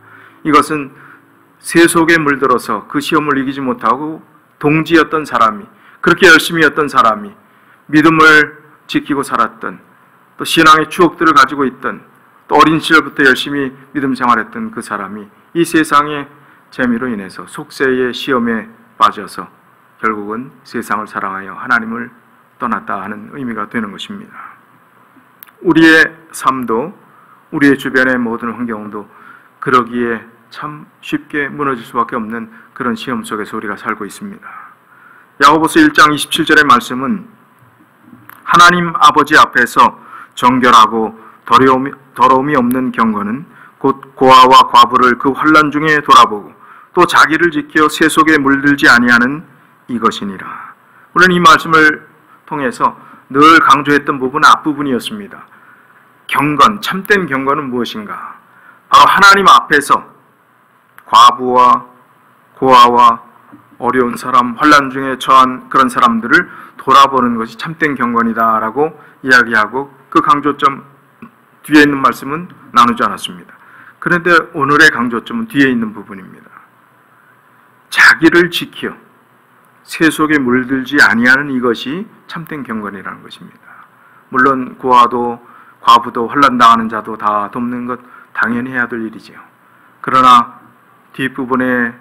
Speaker 1: 이것은 세속에 물들어서 그 시험을 이기지 못하고 동지였던 사람이 그렇게 열심히 했던 사람이 믿음을 지키고 살았던 또 신앙의 추억들을 가지고 있던 또 어린 시절부터 열심히 믿음 생활했던 그 사람이 이 세상의 재미로 인해서 속세의 시험에 빠져서 결국은 세상을 사랑하여 하나님을 떠났다 하는 의미가 되는 것입니다. 우리의 삶도 우리의 주변의 모든 환경도 그러기에 참 쉽게 무너질 수밖에 없는 그런 시험 속에서 우리가 살고 있습니다. 야고보서 1장 27절의 말씀은 하나님 아버지 앞에서 정결하고 더러움이 없는 경건은 곧 고아와 과부를 그 환난 중에 돌아보고 또 자기를 지켜 세속에 물들지 아니하는 이것이니라. 우리는 이 말씀을 통해서 늘 강조했던 부분은 앞부분이었습니다. 경건, 참된 경건은 무엇인가? 바로 하나님 앞에서 과부와 고아와 어려운 사람, 환난 중에 처한 그런 사람들을 돌아보는 것이 참된 경건이다라고 이야기하고 그 강조점 뒤에 있는 말씀은 나누지 않았습니다. 그런데 오늘의 강조점은 뒤에 있는 부분입니다. 자기를 지켜 세속에 물들지 아니하는 이것이 참된 경건이라는 것입니다. 물론 고아도 과부도 환난당하는 자도 다 돕는 것 당연히 해야 될 일이지요. 그러나 뒷부분에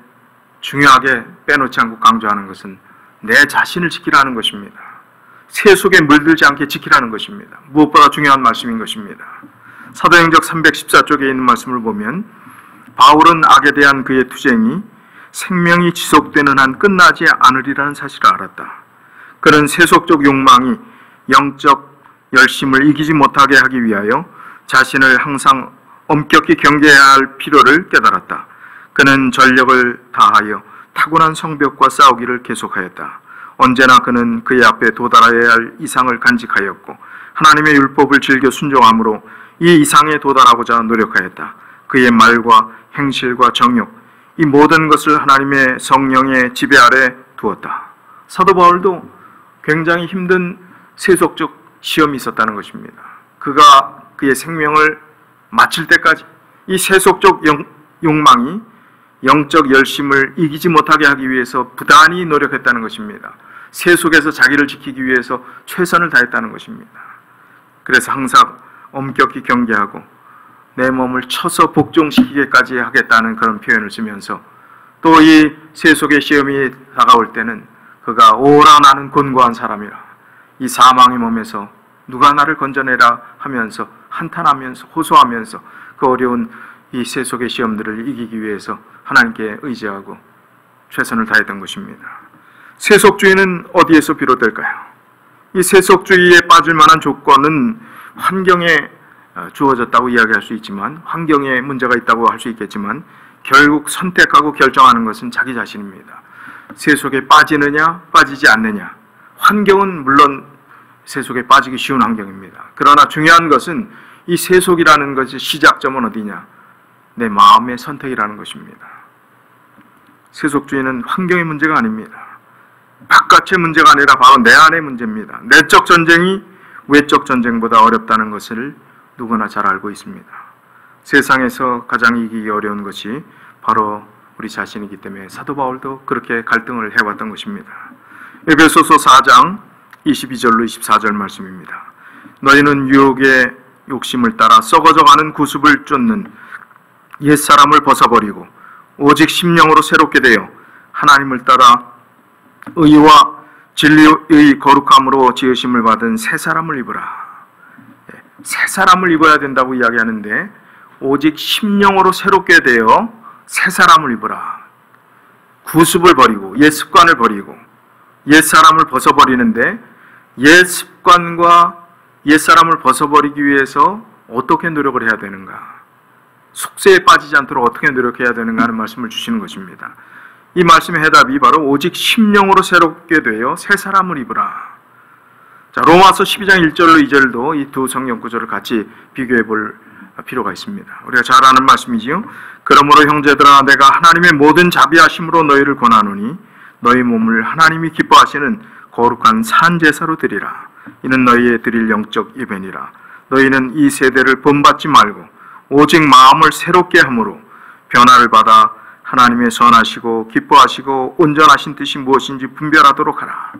Speaker 1: 중요하게 빼놓지 않고 강조하는 것은 내 자신을 지키라는 것입니다. 세속에 물들지 않게 지키라는 것입니다. 무엇보다 중요한 말씀인 것입니다. 사도행적 314쪽에 있는 말씀을 보면 바울은 악에 대한 그의 투쟁이 생명이 지속되는 한 끝나지 않으리라는 사실을 알았다. 그는 세속적 욕망이 영적 열심을 이기지 못하게 하기 위하여 자신을 항상 엄격히 경계해야 할 필요를 깨달았다. 그는 전력을 다하여 타고난 성벽과 싸우기를 계속하였다. 언제나 그는 그의 앞에 도달해야 할 이상을 간직하였고 하나님의 율법을 즐겨 순종함으로 이 이상에 도달하고자 노력하였다. 그의 말과 행실과 정욕, 이 모든 것을 하나님의 성령의 지배 아래 두었다. 사도 바울도 굉장히 힘든 세속적 시험이 있었다는 것입니다. 그가 그의 생명을 마칠 때까지 이 세속적 욕망이 영적 열심을 이기지 못하게 하기 위해서 부단히 노력했다는 것입니다. 세속에서 자기를 지키기 위해서 최선을 다했다는 것입니다. 그래서 항상 엄격히 경계하고 내 몸을 쳐서 복종시키게까지 하겠다는 그런 표현을 쓰면서 또 이 세속의 시험이 다가올 때는 그가 오라 나는 곤고한 사람이라, 이 사망의 몸에서 누가 나를 건져내라 하면서 한탄하면서 호소하면서 그 어려운 이 세속의 시험들을 이기기 위해서 하나님께 의지하고 최선을 다했던 것입니다. 세속주의는 어디에서 비롯될까요? 이 세속주의에 빠질 만한 조건은 환경에 주어졌다고 이야기할 수 있지만, 환경에 문제가 있다고 할 수 있겠지만 결국 선택하고 결정하는 것은 자기 자신입니다. 세속에 빠지느냐 빠지지 않느냐, 환경은 물론 세속에 빠지기 쉬운 환경입니다. 그러나 중요한 것은 이 세속이라는 것의 시작점은 어디냐? 내 마음의 선택이라는 것입니다. 세속주의는 환경의 문제가 아닙니다. 바깥의 문제가 아니라 바로 내 안의 문제입니다. 내적 전쟁이 외적 전쟁보다 어렵다는 것을 누구나 잘 알고 있습니다. 세상에서 가장 이기기 어려운 것이 바로 우리 자신이기 때문에 사도 바울도 그렇게 갈등을 해왔던 것입니다. 에베소서 4장 22절로 24절 말씀입니다. 너희는 유혹의 욕심을 따라 썩어져가는 구습을 쫓는 옛사람을 벗어버리고 오직 심령으로 새롭게 되어 하나님을 따라 의와 진리의 거룩함으로 지으심을 받은 새 사람을 입으라. 새 사람을 입어야 된다고 이야기하는데 오직 심령으로 새롭게 되어 새 사람을 입으라. 구습을 버리고 옛 습관을 버리고 옛 사람을 벗어버리는데, 옛 습관과 옛 사람을 벗어버리기 위해서 어떻게 노력을 해야 되는가, 속세에 빠지지 않도록 어떻게 노력해야 되는가 하는 말씀을 주시는 것입니다. 이 말씀의 해답이 바로 오직 심령으로 새롭게 되어 새 사람을 입으라. 자, 로마서 12장 1절로 2절도 이 두 성경 구절을 같이 비교해 볼 필요가 있습니다. 우리가 잘 아는 말씀이지요. 그러므로 형제들아, 내가 하나님의 모든 자비하심으로 너희를 권하노니 너희 몸을 하나님이 기뻐하시는 거룩한 산제사로 드리라. 이는 너희의 드릴 영적 예배니라. 너희는 이 세대를 본받지 말고 오직 마음을 새롭게 함으로 변화를 받아 하나님의 선하시고 기뻐하시고 온전하신 뜻이 무엇인지 분별하도록 하라.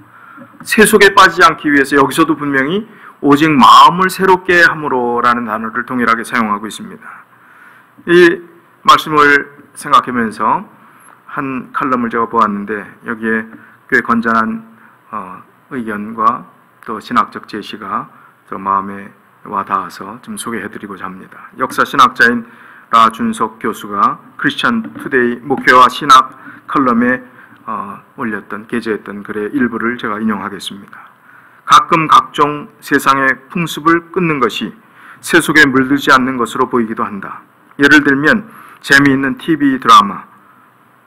Speaker 1: 세속에 빠지지 않기 위해서 여기서도 분명히 오직 마음을 새롭게 함으로 라는 단어를 동일하게 사용하고 있습니다. 이 말씀을 생각하면서 한 칼럼을 제가 보았는데 여기에 꽤 건전한 의견과 또 신학적 제시가 저 마음에 와닿아서 좀 소개해드리고자 합니다. 역사신학자인 라준석 교수가 크리스천 투데이 목회와 신학 칼럼에 게재했던 글의 일부를 제가 인용하겠습니다. 가끔 각종 세상의 풍습을 끊는 것이 세속에 물들지 않는 것으로 보이기도 한다. 예를 들면 재미있는 TV 드라마,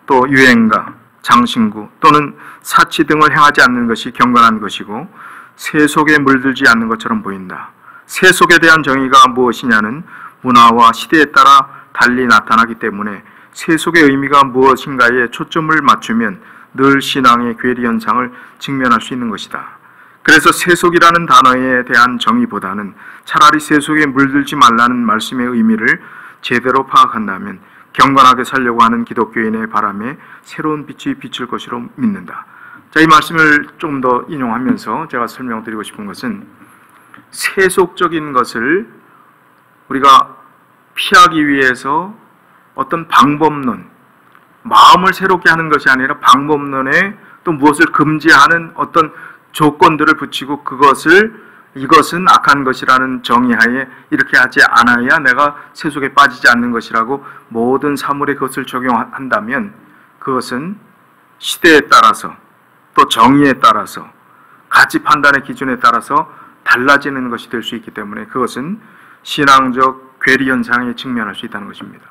Speaker 1: 또 유행가, 장신구 또는 사치 등을 행하지 않는 것이 경건한 것이고 세속에 물들지 않는 것처럼 보인다. 세속에 대한 정의가 무엇이냐는 문화와 시대에 따라 달리 나타나기 때문에 세속의 의미가 무엇인가에 초점을 맞추면 늘 신앙의 괴리 현상을 직면할 수 있는 것이다. 그래서 세속이라는 단어에 대한 정의보다는 차라리 세속에 물들지 말라는 말씀의 의미를 제대로 파악한다면 경건하게 살려고 하는 기독교인의 바람에 새로운 빛이 비칠 것으로 믿는다. 자, 이 말씀을 좀 더 인용하면서 제가 설명드리고 싶은 것은 세속적인 것을 우리가 피하기 위해서 어떤 방법론, 마음을 새롭게 하는 것이 아니라 방법론에 또 무엇을 금지하는 어떤 조건들을 붙이고 이것은 악한 것이라는 정의하에 이렇게 하지 않아야 내가 세속에 빠지지 않는 것이라고 모든 사물에 그것을 적용한다면 그것은 시대에 따라서 또 정의에 따라서 가치 판단의 기준에 따라서 달라지는 것이 될 수 있기 때문에 그것은 신앙적 괴리 현상에 직면할 수 있다는 것입니다.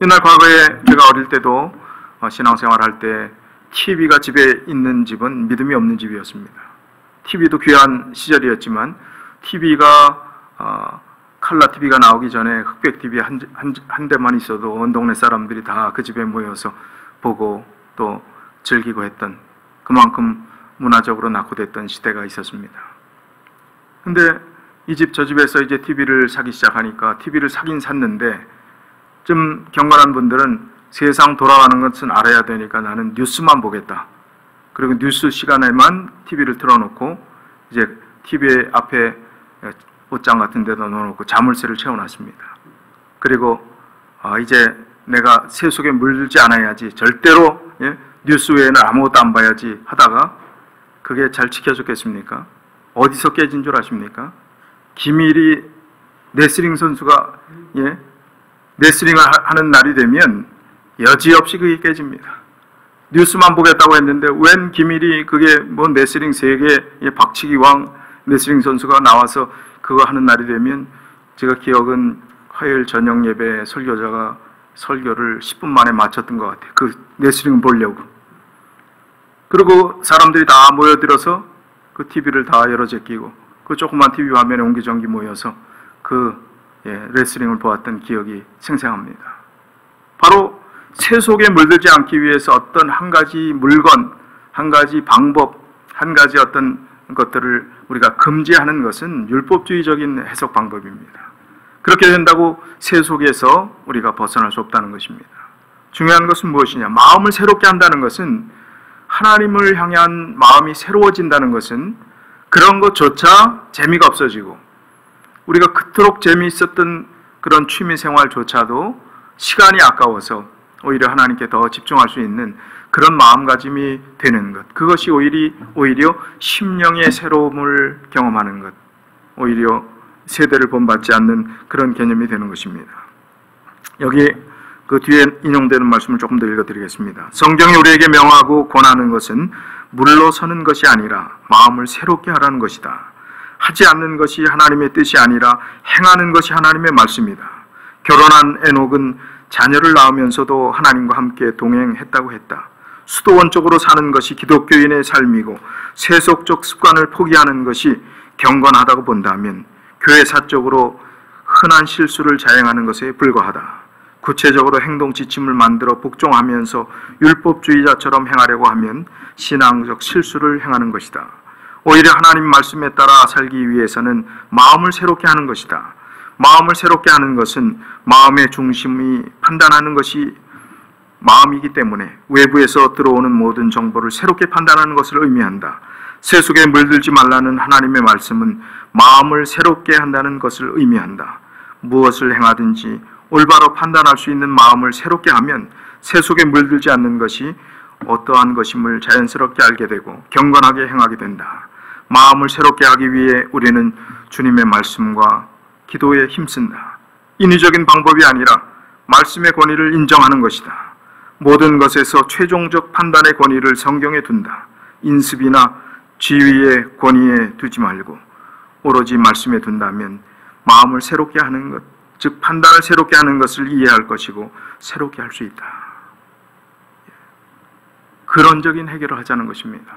Speaker 1: 옛날 과거에 제가 어릴 때도 신앙생활할 때 TV가 집에 있는 집은 믿음이 없는 집이었습니다. TV도 귀한 시절이었지만 TV가 칼라 TV가 나오기 전에 흑백 TV 한 대만 있어도 온 동네 사람들이 다 그 집에 모여서 보고 또 즐기고 했던, 그만큼 문화적으로 낙후됐던 시대가 있었습니다. 근데 이 집 저 집에서 이제 TV를 사기 시작하니까 TV를 사긴 샀는데, 좀 경건한 분들은 세상 돌아가는 것은 알아야 되니까 나는 뉴스만 보겠다. 그리고 뉴스 시간에만 TV를 틀어놓고 이제 TV 앞에 옷장 같은 데다 넣어놓고 자물쇠를 채워놨습니다. 그리고 이제 내가 새 속에 물들지 않아야지, 절대로 뉴스 외에는 아무것도 안 봐야지 하다가 그게 잘 지켜졌겠습니까? 어디서 깨진 줄 아십니까? 기밀이 레슬링 선수가 레슬링을 하는 날이 되면 여지없이 그게 깨집니다. 뉴스만 보겠다고 했는데 웬 기밀이, 그게 뭐 레슬링 세계 박치기 왕 레슬링 선수가 나와서 그거 하는 날이 되면, 제가 기억은 화요일 저녁 예배 설교자가 설교를 10분 만에 마쳤던 것 같아요. 그 레슬링 보려고. 그리고 사람들이 다 모여들어서 그 TV를 다 열어 제끼고 그 조그만 TV 화면에 옹기종기 모여서 그 레슬링을 보았던 기억이 생생합니다. 바로 새 속에 물들지 않기 위해서 어떤 한 가지 물건, 한 가지 방법, 한 가지 어떤 것들을 우리가 금지하는 것은 율법주의적인 해석 방법입니다. 그렇게 된다고 새 속에서 우리가 벗어날 수 없다는 것입니다. 중요한 것은 무엇이냐? 마음을 새롭게 한다는 것은, 하나님을 향한 마음이 새로워진다는 것은 그런 것조차 재미가 없어지고, 우리가 그토록 재미있었던 그런 취미생활조차도 시간이 아까워서 오히려 하나님께 더 집중할 수 있는 그런 마음가짐이 되는 것, 그것이 오히려 심령의 새로움을 경험하는 것, 오히려 세대를 본받지 않는 그런 개념이 되는 것입니다. 여기 그 뒤에 인용되는 말씀을 조금 더 읽어드리겠습니다. 성경이 우리에게 명하고 권하는 것은 물러서는 것이 아니라 마음을 새롭게 하라는 것이다. 하지 않는 것이 하나님의 뜻이 아니라 행하는 것이 하나님의 말씀이다. 결혼한 에녹은 자녀를 낳으면서도 하나님과 함께 동행했다고 했다. 수도원적으로 사는 것이 기독교인의 삶이고 세속적 습관을 포기하는 것이 경건하다고 본다면 교회사적으로 흔한 실수를 자행하는 것에 불과하다. 구체적으로 행동 지침을 만들어 복종하면서 율법주의자처럼 행하려고 하면 신앙적 실수를 행하는 것이다. 오히려 하나님 말씀에 따라 살기 위해서는 마음을 새롭게 하는 것이다. 마음을 새롭게 하는 것은 마음의 중심이 판단하는 것이 마음이기 때문에 외부에서 들어오는 모든 정보를 새롭게 판단하는 것을 의미한다. 새 속에 물들지 말라는 하나님의 말씀은 마음을 새롭게 한다는 것을 의미한다. 무엇을 행하든지 올바로 판단할 수 있는 마음을 새롭게 하면 새 속에 물들지 않는 것이 어떠한 것임을 자연스럽게 알게 되고 경건하게 행하게 된다. 마음을 새롭게 하기 위해 우리는 주님의 말씀과 기도에 힘쓴다. 인위적인 방법이 아니라 말씀의 권위를 인정하는 것이다. 모든 것에서 최종적 판단의 권위를 성경에 둔다. 인습이나 지위의 권위에 두지 말고 오로지 말씀에 둔다면 마음을 새롭게 하는 것, 즉 판단을 새롭게 하는 것을 이해할 것이고 새롭게 할 수 있다. 근원적인 해결을 하자는 것입니다.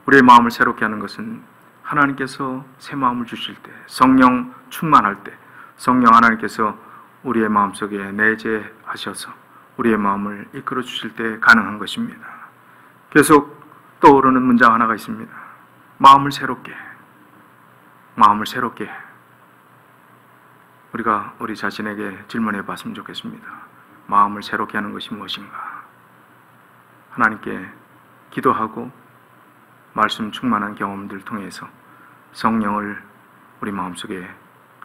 Speaker 1: 우리의 마음을 새롭게 하는 것은 하나님께서 새 마음을 주실 때, 성령 충만할 때 성령 하나님께서 우리의 마음속에 내재하셔서 우리의 마음을 이끌어 주실 때 가능한 것입니다. 계속 떠오르는 문장 하나가 있습니다. 마음을 새롭게, 마음을 새롭게. 우리가 우리 자신에게 질문해 봤으면 좋겠습니다. 마음을 새롭게 하는 것이 무엇인가? 하나님께 기도하고 말씀 충만한 경험들을 통해서 성령을 우리 마음속에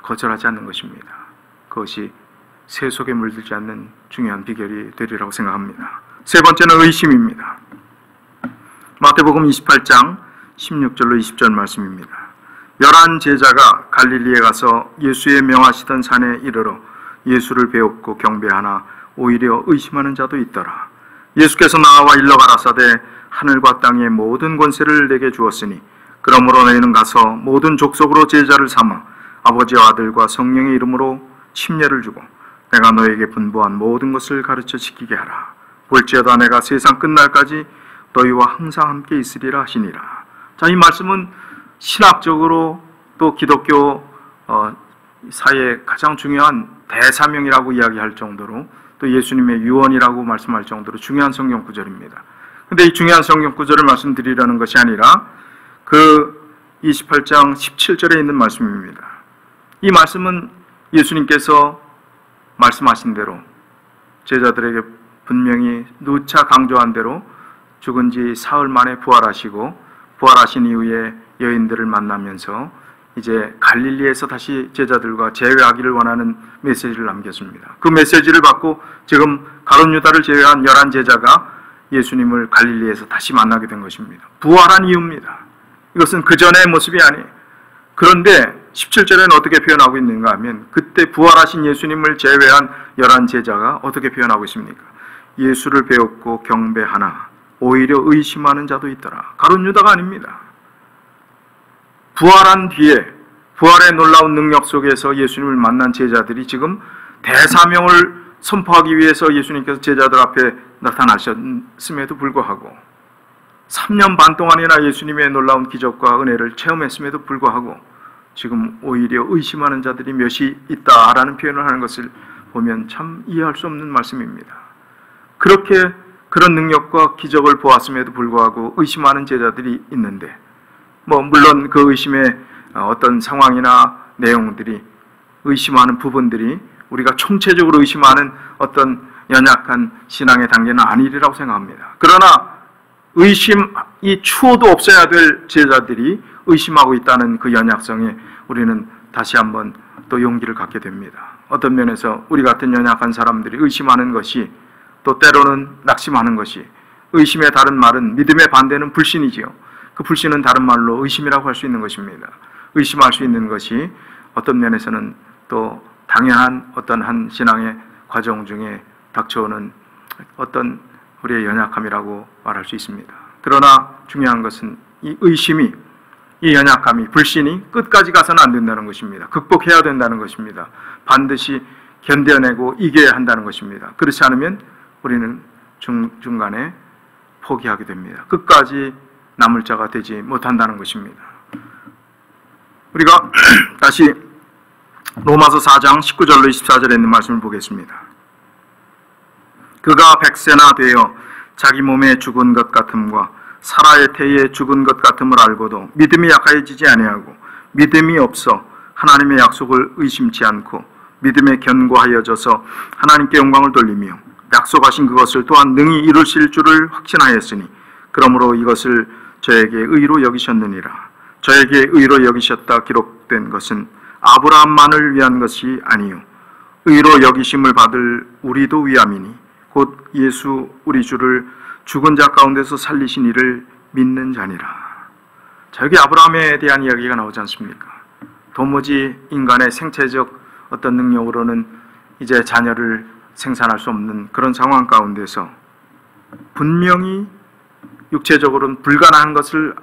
Speaker 1: 거절하지 않는 것입니다. 그것이 새 속에 물들지 않는 중요한 비결이 되리라고 생각합니다. 세 번째는 의심입니다. 마태복음 28장 16절로 20절 말씀입니다. 11 제자가 갈릴리에 가서 예수의 명하시던 산에 이르러 예수를 배웁고 경배하나 오히려 의심하는 자도 있더라. 예수께서 나와 일러 가라사대 하늘과 땅의 모든 권세를 내게 주었으니 그러므로 너희는 가서 모든 족속으로 제자를 삼아 아버지와 아들과 성령의 이름으로 침례를 주고 내가 너에게 분부한 모든 것을 가르쳐 지키게 하라. 볼지어다 내가 세상 끝날까지 너희와 항상 함께 있으리라 하시니라. 자, 이 말씀은 신학적으로 또 기독교 사회의 가장 중요한 대사명이라고 이야기할 정도로 또 예수님의 유언이라고 말씀할 정도로 중요한 성경 구절입니다. 근데 이 중요한 성경 구절을 말씀드리려는 것이 아니라 그 28장 17절에 있는 말씀입니다. 이 말씀은 예수님께서 말씀하신 대로 제자들에게 분명히 누차 강조한 대로 죽은 지 사흘 만에 부활하시고 부활하신 이후에 여인들을 만나면서 이제 갈릴리에서 다시 제자들과 재회하기를 원하는 메시지를 남겼습니다. 그 메시지를 받고 지금 가룟 유다를 제외한 11제자가 예수님을 갈릴리에서 다시 만나게 된 것입니다. 부활한 이유입니다. 이것은 그 전의 모습이 아니에요. 그런데 17절에는 어떻게 표현하고 있는가 하면 그때 부활하신 예수님을 제외한 11제자가 어떻게 표현하고 있습니까? 예수를 배웠고 경배하나 오히려 의심하는 자도 있더라. 가룟 유다가 아닙니다. 부활한 뒤에 부활의 놀라운 능력 속에서 예수님을 만난 제자들이 지금 대사명을 선포하기 위해서 예수님께서 제자들 앞에 나타나셨음에도 불구하고 3년 반 동안이나 예수님의 놀라운 기적과 은혜를 체험했음에도 불구하고 지금 오히려 의심하는 자들이 몇이 있다라는 표현을 하는 것을 보면 참 이해할 수 없는 말씀입니다. 그렇게 그런 능력과 기적을 보았음에도 불구하고 의심하는 제자들이 있는데 물론 그 의심의 어떤 상황이나 내용들이 의심하는 부분들이 우리가 총체적으로 의심하는 어떤 연약한 신앙의 단계는 아니리라고 생각합니다. 그러나 의심이 추호도 없어야 될 제자들이 의심하고 있다는 그 연약성에 우리는 다시 한번 또 용기를 갖게 됩니다. 어떤 면에서 우리 같은 연약한 사람들이 의심하는 것이 또 때로는 낙심하는 것이 의심의 다른 말은 믿음의 반대는 불신이지요. 그 불신은 다른 말로 의심이라고 할 수 있는 것입니다. 의심할 수 있는 것이 어떤 면에서는 또 당연한 어떤 한 신앙의 과정 중에 닥쳐오는 어떤 우리의 연약함이라고 말할 수 있습니다. 그러나 중요한 것은 이 의심이, 이 연약함이, 불신이 끝까지 가서는 안 된다는 것입니다. 극복해야 된다는 것입니다. 반드시 견뎌내고 이겨야 한다는 것입니다. 그렇지 않으면 우리는 중간에 포기하게 됩니다. 끝까지 남을 자가 되지 못한다는 것입니다. 우리가 다시 로마서 4장 19절로 24절에 있는 말씀을 보겠습니다. 그가 100세나 되어 자기 몸에 죽은 것 같음과 사라의 태에 죽은 것 같음을 알고도 믿음이 약해지지 아니하고 믿음이 없어 하나님의 약속을 의심치 않고 믿음에 견고하여져서 하나님께 영광을 돌리며 약속하신 그것을 또한 능히 이루실 줄을 확신하였으니 그러므로 이것을 저에게 의로 여기셨느니라. 저에게 의로 여기셨다 기록된 것은 아브라함만을 위한 것이 아니요 의로 여기심을 받을 우리도 위함이니 곧 예수 우리 주를 죽은 자 가운데서 살리신 이를 믿는 자니라. 자, 여기 아브라함에 대한 이야기가 나오지 않습니까? 도무지 인간의 생체적 어떤 능력으로는 이제 자녀를 생산할 수 없는 그런 상황 가운데서 분명히 육체적으로는 불가능한 것을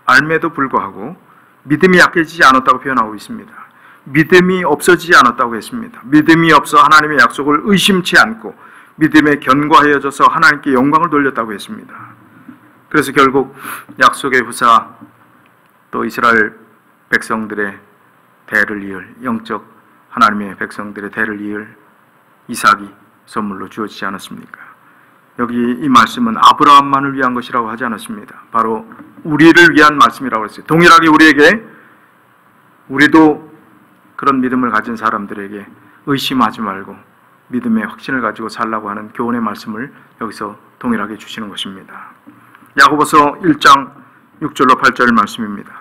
Speaker 1: 알매도 불구하고 믿음이 약해지지 않았다고 표현하고 있습니다. 믿음이 없어지지 않았다고 했습니다. 믿음이 없어 하나님의 약속을 의심치 않고 믿음에 견고하여져서 하나님께 영광을 돌렸다고 했습니다. 그래서 결국 약속의 후사 또 이스라엘 백성들의 대를 이을 영적 하나님의 백성들의 대를 이을 이삭이 선물로 주어지지 않았습니까? 여기 이 말씀은 아브라함만을 위한 것이라고 하지 않았습니다. 바로 우리를 위한 말씀이라고 했어요. 동일하게 우리도 그런 믿음을 가진 사람들에게 의심하지 말고 믿음의 확신을 가지고 살라고 하는 교훈의 말씀을 여기서 동일하게 주시는 것입니다. 야고보서 1장 6절로 8절 말씀입니다.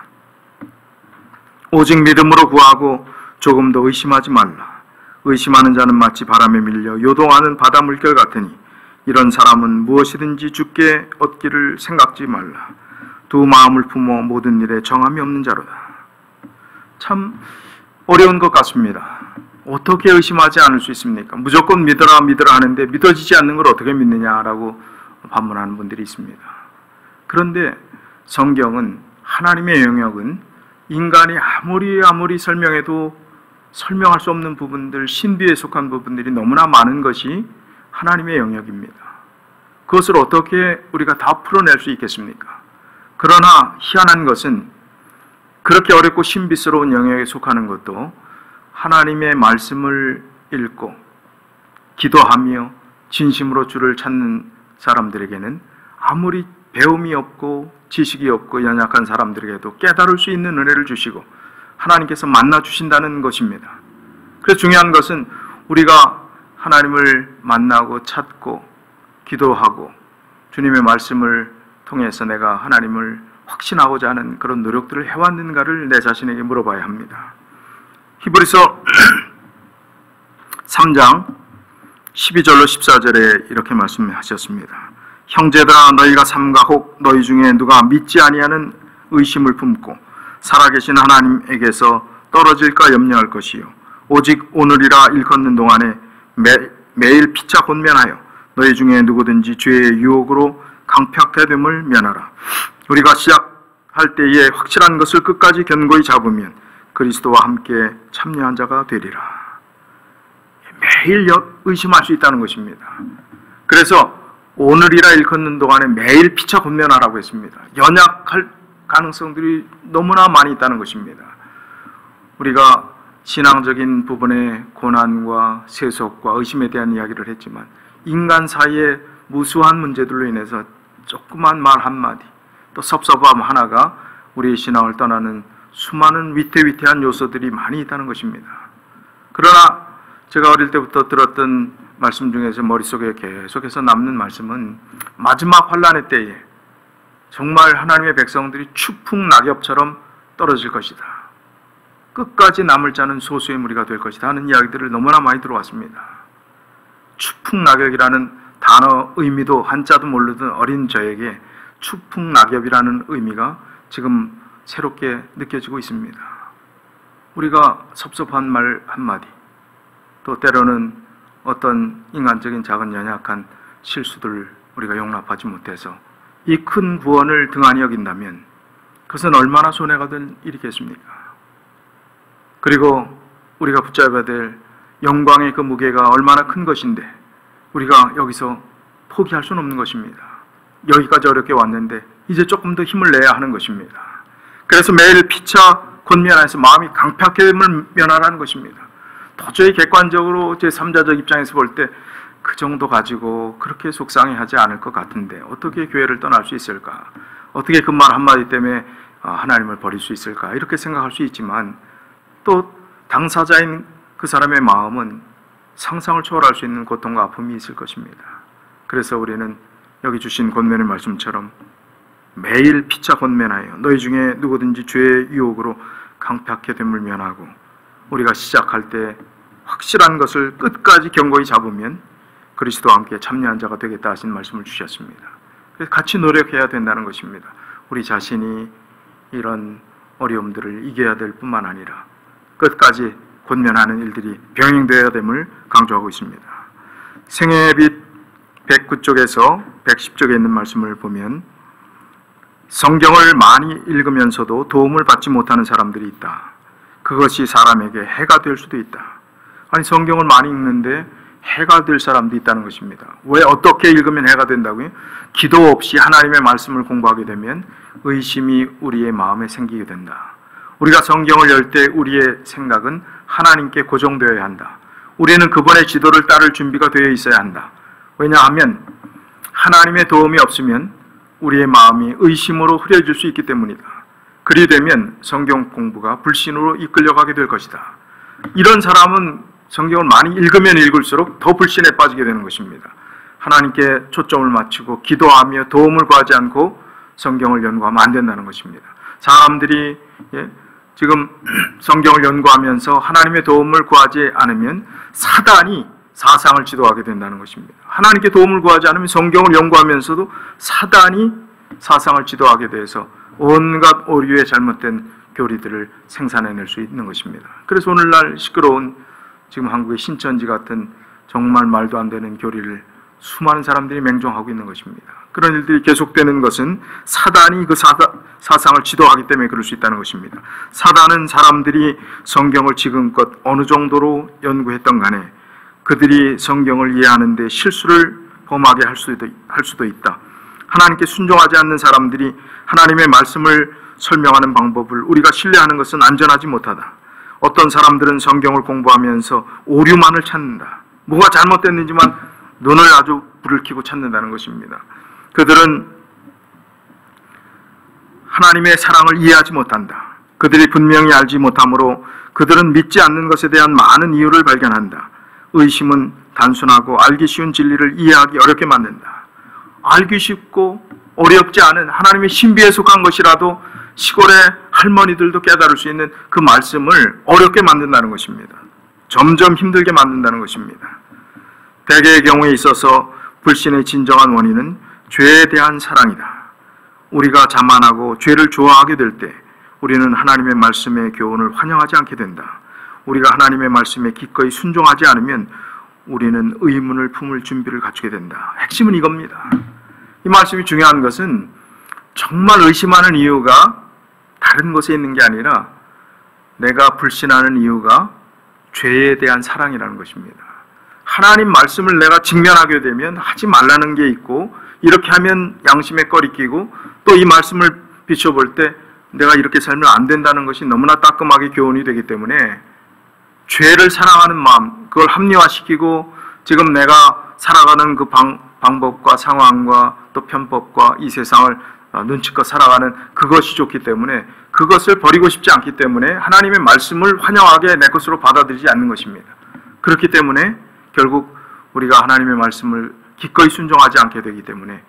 Speaker 1: 오직 믿음으로 구하고 조금도 의심하지 말라. 의심하는 자는 마치 바람에 밀려 요동하는 바다 물결 같으니 이런 사람은 무엇이든지 주께 얻기를 생각지 말라. 두 마음을 품어 모든 일에 정함이 없는 자로다. 참 어려운 것 같습니다. 어떻게 의심하지 않을 수 있습니까? 무조건 믿어라 하는데 믿어지지 않는 걸 어떻게 믿느냐라고 반문하는 분들이 있습니다. 그런데 성경은 하나님의 영역은 인간이 아무리 설명해도 설명할 수 없는 부분들, 신비에 속한 부분들이 너무나 많은 것이 하나님의 영역입니다. 그것을 어떻게 우리가 다 풀어낼 수 있겠습니까? 그러나 희한한 것은 그렇게 어렵고 신비스러운 영역에 속하는 것도 하나님의 말씀을 읽고 기도하며 진심으로 주를 찾는 사람들에게는 아무리 배움이 없고 지식이 없고 연약한 사람들에게도 깨달을 수 있는 은혜를 주시고 하나님께서 만나 주신다는 것입니다. 그래서 중요한 것은 우리가 하나님을 만나고 찾고 기도하고 주님의 말씀을 통해서 내가 하나님을 확신하고자 하는 그런 노력들을 해왔는가를 내 자신에게 물어봐야 합니다. 히브리서 3장 12절로 14절에 이렇게 말씀하셨습니다. 형제들아, 너희가 삼가 혹 너희 중에 누가 믿지 아니하는 의심을 품고 살아계신 하나님에게서 떨어질까 염려할 것이요 오직 오늘이라 일컫는 동안에 매일 피차 권면하여 너희 중에 누구든지 죄의 유혹으로 강팍해 됨을 면하라. 우리가 시작할 때에 확실한 것을 끝까지 견고히 잡으면 그리스도와 함께 참여한 자가 되리라. 매일 의심할 수 있다는 것입니다. 그래서 오늘이라 일컫는 동안에 매일 피차 권면하라고 했습니다. 연약할 가능성들이 너무나 많이 있다는 것입니다. 우리가 신앙적인 부분의 고난과 세속과 의심에 대한 이야기를 했지만 인간 사이의 무수한 문제들로 인해서 조그만 말 한마디 또 섭섭함 하나가 우리의 신앙을 떠나는 수많은 위태위태한 요소들이 많이 있다는 것입니다. 그러나 제가 어릴 때부터 들었던 말씀 중에서 머릿속에 계속해서 남는 말씀은 마지막 환란의 때에 정말 하나님의 백성들이 추풍 낙엽처럼 떨어질 것이다. 끝까지 남을 자는 소수의 무리가 될 것이다 하는 이야기들을 너무나 많이 들어왔습니다. 추풍 낙엽이라는 단어 의미도 한자도 모르던 어린 저에게 추풍 낙엽이라는 의미가 지금 새롭게 느껴지고 있습니다. 우리가 섭섭한 말 한마디 또 때로는 어떤 인간적인 작은 연약한 실수들 우리가 용납하지 못해서 이 큰 구원을 등한히 여긴다면 그것은 얼마나 손해가 된 일이겠습니까? 그리고 우리가 붙잡아야 될 영광의 그 무게가 얼마나 큰 것인데 우리가 여기서 포기할 수는 없는 것입니다. 여기까지 어렵게 왔는데 이제 조금 더 힘을 내야 하는 것입니다. 그래서 매일 피차 권면하여서 마음이 강팍함을 면하라는 것입니다. 도저히 객관적으로 제3자적 입장에서 볼 때 그 정도 가지고 그렇게 속상해하지 않을 것 같은데 어떻게 교회를 떠날 수 있을까? 어떻게 그 말 한마디 때문에 하나님을 버릴 수 있을까? 이렇게 생각할 수 있지만 또 당사자인 그 사람의 마음은 상상을 초월할 수 있는 고통과 아픔이 있을 것입니다. 그래서 우리는 여기 주신 권면의 말씀처럼 매일 피차 권면하여 너희 중에 누구든지 죄의 유혹으로 강팍해 됨을 면하고 우리가 시작할 때 확실한 것을 끝까지 견고히 잡으면 그리스도와 함께 참여한 자가 되겠다 하신 말씀을 주셨습니다. 그래서 같이 노력해야 된다는 것입니다. 우리 자신이 이런 어려움들을 이겨야 될 뿐만 아니라 끝까지 권면하는 일들이 병행되어야 됨을 강조하고 있습니다. 생애의 빛 109쪽에서 110쪽에 있는 말씀을 보면 성경을 많이 읽으면서도 도움을 받지 못하는 사람들이 있다. 그것이 사람에게 해가 될 수도 있다. 아니 성경을 많이 읽는데 해가 될 사람도 있다는 것입니다. 왜 어떻게 읽으면 해가 된다고요? 기도 없이 하나님의 말씀을 공부하게 되면 의심이 우리의 마음에 생기게 된다. 우리가 성경을 열 때 우리의 생각은 하나님께 고정되어야 한다. 우리는 그분의 지도를 따를 준비가 되어 있어야 한다. 왜냐하면 하나님의 도움이 없으면 우리의 마음이 의심으로 흐려질 수 있기 때문이다. 그리 되면 성경 공부가 불신으로 이끌려가게 될 것이다. 이런 사람은 성경을 많이 읽으면 읽을수록 더 불신에 빠지게 되는 것입니다. 하나님께 초점을 맞추고 기도하며 도움을 구하지 않고 성경을 연구하면 안 된다는 것입니다. 사람들이 지금 성경을 연구하면서 하나님의 도움을 구하지 않으면 사단이 사상을 지도하게 된다는 것입니다. 하나님께 도움을 구하지 않으면 성경을 연구하면서도 사단이 사상을 지도하게 돼서 온갖 오류의 잘못된 교리들을 생산해낼 수 있는 것입니다. 그래서 오늘날 시끄러운 지금 한국의 신천지 같은 정말 말도 안 되는 교리를 수많은 사람들이 맹종하고 있는 것입니다. 그런 일들이 계속되는 것은 사단이 그 사상을 지도하기 때문에 그럴 수 있다는 것입니다. 사단은 사람들이 성경을 지금껏 어느 정도로 연구했던 간에 그들이 성경을 이해하는 데 실수를 범하게 할 수도 있다. 하나님께 순종하지 않는 사람들이 하나님의 말씀을 설명하는 방법을 우리가 신뢰하는 것은 안전하지 못하다. 어떤 사람들은 성경을 공부하면서 오류만을 찾는다. 뭐가 잘못됐는지만 눈을 아주 불을 켜고 찾는다는 것입니다. 그들은 하나님의 사랑을 이해하지 못한다. 그들이 분명히 알지 못하므로 그들은 믿지 않는 것에 대한 많은 이유를 발견한다. 의심은 단순하고 알기 쉬운 진리를 이해하기 어렵게 만든다. 알기 쉽고 어렵지 않은 하나님의 신비에 속한 것이라도 시골의 할머니들도 깨달을 수 있는 그 말씀을 어렵게 만든다는 것입니다. 점점 힘들게 만든다는 것입니다. 대개의 경우에 있어서 불신의 진정한 원인은 죄에 대한 사랑이다. 우리가 자만하고 죄를 좋아하게 될 때 우리는 하나님의 말씀의 교훈을 환영하지 않게 된다. 우리가 하나님의 말씀에 기꺼이 순종하지 않으면 우리는 의문을 품을 준비를 갖추게 된다. 핵심은 이겁니다. 이 말씀이 중요한 것은 정말 의심하는 이유가 다른 것에 있는 게 아니라 내가 불신하는 이유가 죄에 대한 사랑이라는 것입니다. 하나님 말씀을 내가 직면하게 되면 하지 말라는 게 있고 이렇게 하면 양심에 꺼리 끼고 또 이 말씀을 비춰볼 때 내가 이렇게 살면 안 된다는 것이 너무나 따끔하게 교훈이 되기 때문에 죄를 사랑하는 마음, 그걸 합리화시키고 지금 내가 살아가는 그 방법과 상황과 또 편법과 이 세상을 눈치껏 살아가는 그것이 좋기 때문에 그것을 버리고 싶지 않기 때문에 하나님의 말씀을 환영하게 내 것으로 받아들이지 않는 것입니다. 그렇기 때문에 결국 우리가 하나님의 말씀을 기꺼이 순종하지 않게 되기 때문에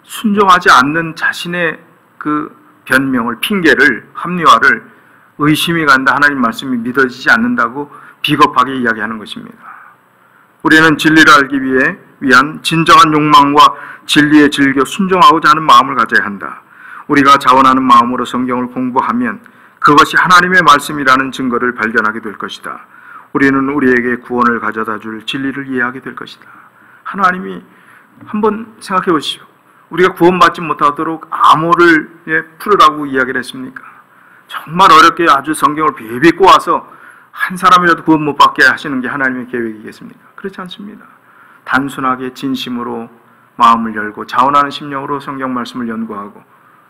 Speaker 1: 순종하지 않는 자신의 그 변명을, 핑계를, 합리화를 의심이 간다, 하나님 말씀이 믿어지지 않는다고 비겁하게 이야기하는 것입니다. 우리는 진리를 알기 위한 진정한 욕망과 진리에 즐겨 순종하고자 하는 마음을 가져야 한다. 우리가 자원하는 마음으로 성경을 공부하면 그것이 하나님의 말씀이라는 증거를 발견하게 될 것이다. 우리는 우리에게 구원을 가져다 줄 진리를 이해하게 될 것이다. 하나님이 한번 생각해 보시죠. 우리가 구원받지 못하도록 암호를 풀으라고 이야기를 했습니까? 정말 어렵게 아주 성경을 비비 꼬아서 한 사람이라도 구원 못 받게 하시는 게 하나님의 계획이겠습니까? 그렇지 않습니다. 단순하게 진심으로 마음을 열고 자원하는 심령으로 성경 말씀을 연구하고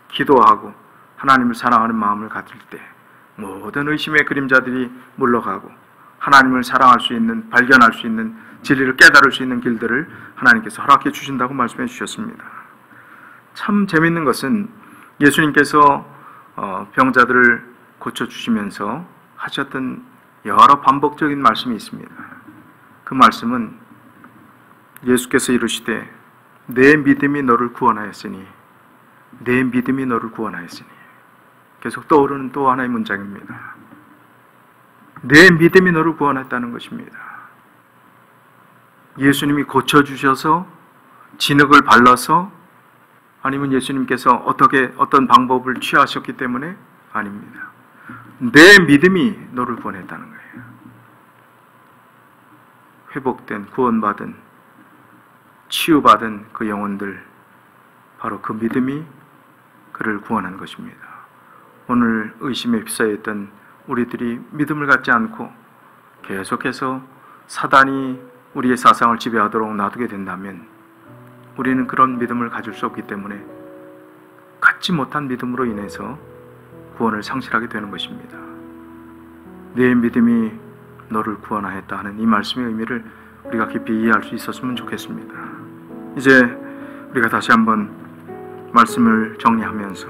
Speaker 1: 기도하고 하나님을 사랑하는 마음을 가질 때 모든 의심의 그림자들이 물러가고 하나님을 사랑할 수 있는, 발견할 수 있는, 진리를 깨달을 수 있는 길들을 하나님께서 허락해 주신다고 말씀해 주셨습니다. 참 재밌는 것은 예수님께서 병자들을 고쳐주시면서 하셨던 여러 반복적인 말씀이 있습니다. 그 말씀은 예수께서 이르시되 내 믿음이 너를 구원하였으니, 내 믿음이 너를 구원하였으니, 계속 떠오르는 또 하나의 문장입니다. 내 믿음이 너를 구원했다는 것입니다. 예수님이 고쳐주셔서 진흙을 발라서, 아니면 예수님께서 어떤 방법을 취하셨기 때문에? 아닙니다. 내 믿음이 너를 구원했다는 거예요. 회복된, 구원받은, 치유받은 그 영혼들, 바로 그 믿음이 그를 구원한 것입니다. 오늘 의심에 휩싸였던 우리들이 믿음을 갖지 않고 계속해서 사단이 우리의 사상을 지배하도록 놔두게 된다면 우리는 그런 믿음을 가질 수 없기 때문에 갖지 못한 믿음으로 인해서 구원을 상실하게 되는 것입니다. 내 믿음이 너를 구원하였다 하는 이 말씀의 의미를 우리가 깊이 이해할 수 있었으면 좋겠습니다. 이제 우리가 다시 한번 말씀을 정리하면서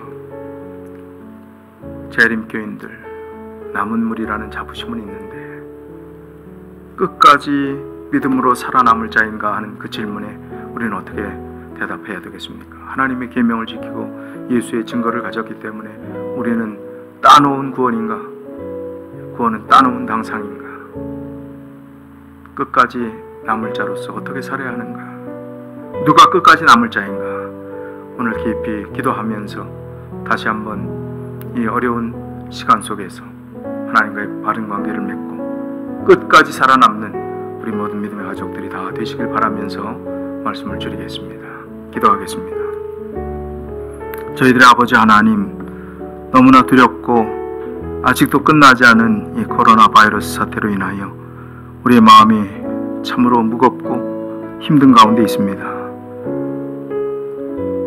Speaker 1: 재림교인들, 남은 무리라는 자부심은 있는데 끝까지 믿음으로 살아남을 자인가 하는 그 질문에 우리는 어떻게 대답해야 되겠습니까? 하나님의 계명을 지키고 예수의 증거를 가졌기 때문에 우리는 따놓은 구원인가? 구원은 따놓은 당상인가? 끝까지 남을 자로서 어떻게 살아야 하는가? 누가 끝까지 남을 자인가? 오늘 깊이 기도하면서 다시 한번 이 어려운 시간 속에서 하나님과의 바른 관계를 맺고 끝까지 살아남는 우리 모든 믿음의 가족들이 다 되시길 바라면서 말씀을 드리겠습니다. 기도하겠습니다. 저희들의 아버지 하나님, 너무나 두렵고 아직도 끝나지 않은 이 코로나 바이러스 사태로 인하여 우리의 마음이 참으로 무겁고 힘든 가운데 있습니다.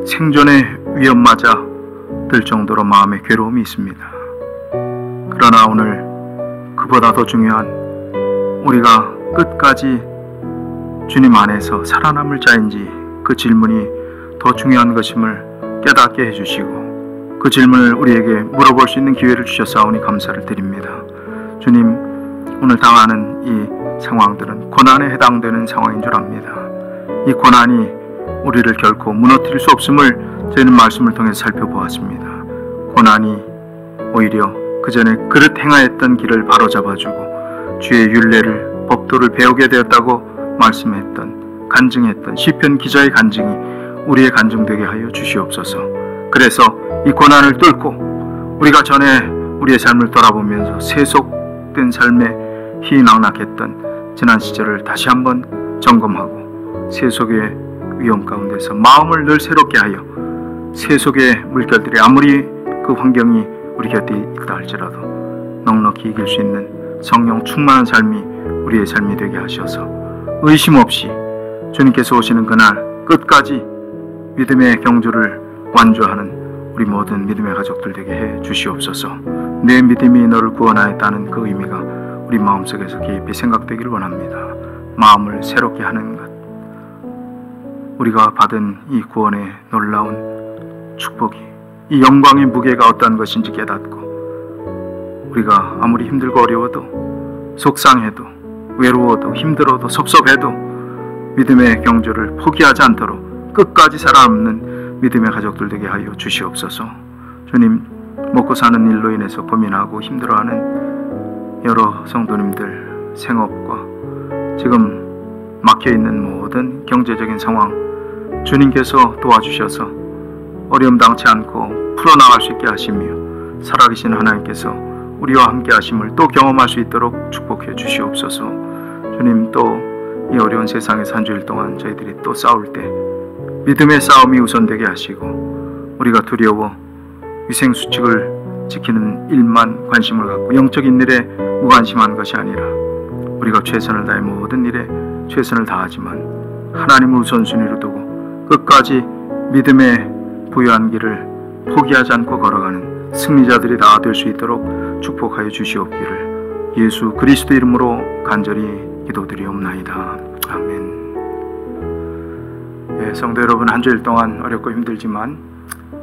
Speaker 1: 생존의 위험마저 들 정도로 마음의 괴로움이 있습니다. 그러나 오늘 그보다 더 중요한 우리가 끝까지 주님 안에서 살아남을 자인지 그 질문이 더 중요한 것임을 깨닫게 해주시고 그 질문을 우리에게 물어볼 수 있는 기회를 주셨사오니 감사를 드립니다. 주님, 오늘 당하는 이 상황들은 고난에 해당되는 상황인 줄 압니다. 이 고난이 우리를 결코 무너뜨릴 수 없음을 저희는 말씀을 통해 살펴보았습니다. 고난이 오히려 그 전에 그릇 행하였던 길을 바로잡아주고 주의 율례를 법도를 배우게 되었다고 말씀했던 간증했던 시편 기자의 간증이 우리의 간증되게 하여 주시옵소서. 그래서 이 고난을 뚫고 우리가 전에 우리의 삶을 돌아보면서 세속된 삶에 희낙낙했던 지난 시절을 다시 한번 점검하고 세속의 위험 가운데서 마음을 늘 새롭게 하여 세속의 물결들이 아무리 그 환경이 우리 곁에 있다 할지라도 넉넉히 이길 수 있는 성령 충만한 삶이 우리의 삶이 되게 하셔서 의심 없이 주님께서 오시는 그날 끝까지 믿음의 경주를 완주하는 우리 모든 믿음의 가족들 되게 해 주시옵소서. 내 믿음이 너를 구원하였다는 그 의미가 우리 마음속에서 깊이 생각되기를 원합니다. 마음을 새롭게 하는 것, 우리가 받은 이 구원의 놀라운 축복이 이 영광의 무게가 어떠한 것인지 깨닫고 우리가 아무리 힘들고 어려워도 속상해도 외로워도 힘들어도 섭섭해도 믿음의 경주를 포기하지 않도록 끝까지 살아남는 믿음의 가족들 되게 하여 주시옵소서. 주님, 먹고 사는 일로 인해서 고민하고 힘들어하는 여러 성도님들 생업과 지금 막혀있는 모든 경제적인 상황 주님께서 도와주셔서 어려움당치 않고 풀어나갈 수 있게 하시며 살아계신 하나님께서 우리와 함께 하심을 또 경험할 수 있도록 축복해 주시옵소서. 주님, 또 이 어려운 세상에서 한 주일 동안 저희들이 또 싸울 때 믿음의 싸움이 우선되게 하시고 우리가 두려워 위생수칙을 지키는 일만 관심을 갖고 영적인 일에 무관심한 것이 아니라 우리가 최선을 다해 모든 일에 최선을 다하지만 하나님을 우선순위로 두고 끝까지 믿음의 부유한 길을 포기하지 않고 걸어가는 승리자들이 다 될 수 있도록 축복하여 주시옵기를 예수 그리스도 이름으로 간절히 기도드리옵나이다. 아멘. 네, 성도 여러분, 한 주일 동안 어렵고 힘들지만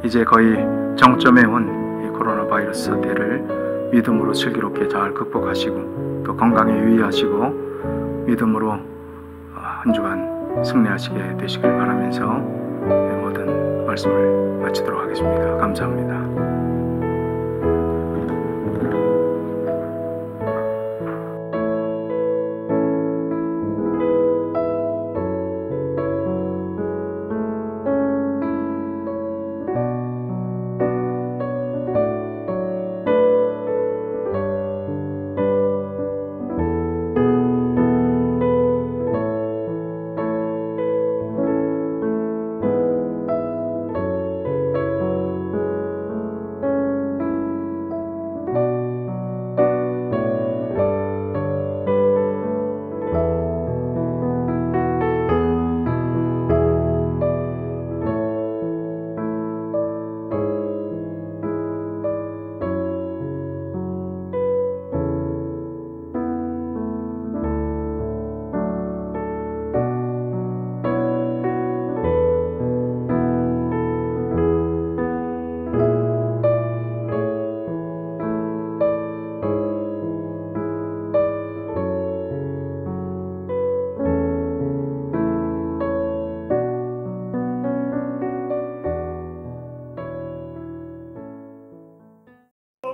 Speaker 1: 이제 거의 정점에 온 이 코로나 바이러스 사태를 믿음으로 슬기롭게 잘 극복하시고 또 건강에 유의하시고 믿음으로 한 주간 승리하시게 되시길 바라면서 모든 말씀을 마치도록 하겠습니다. 감사합니다.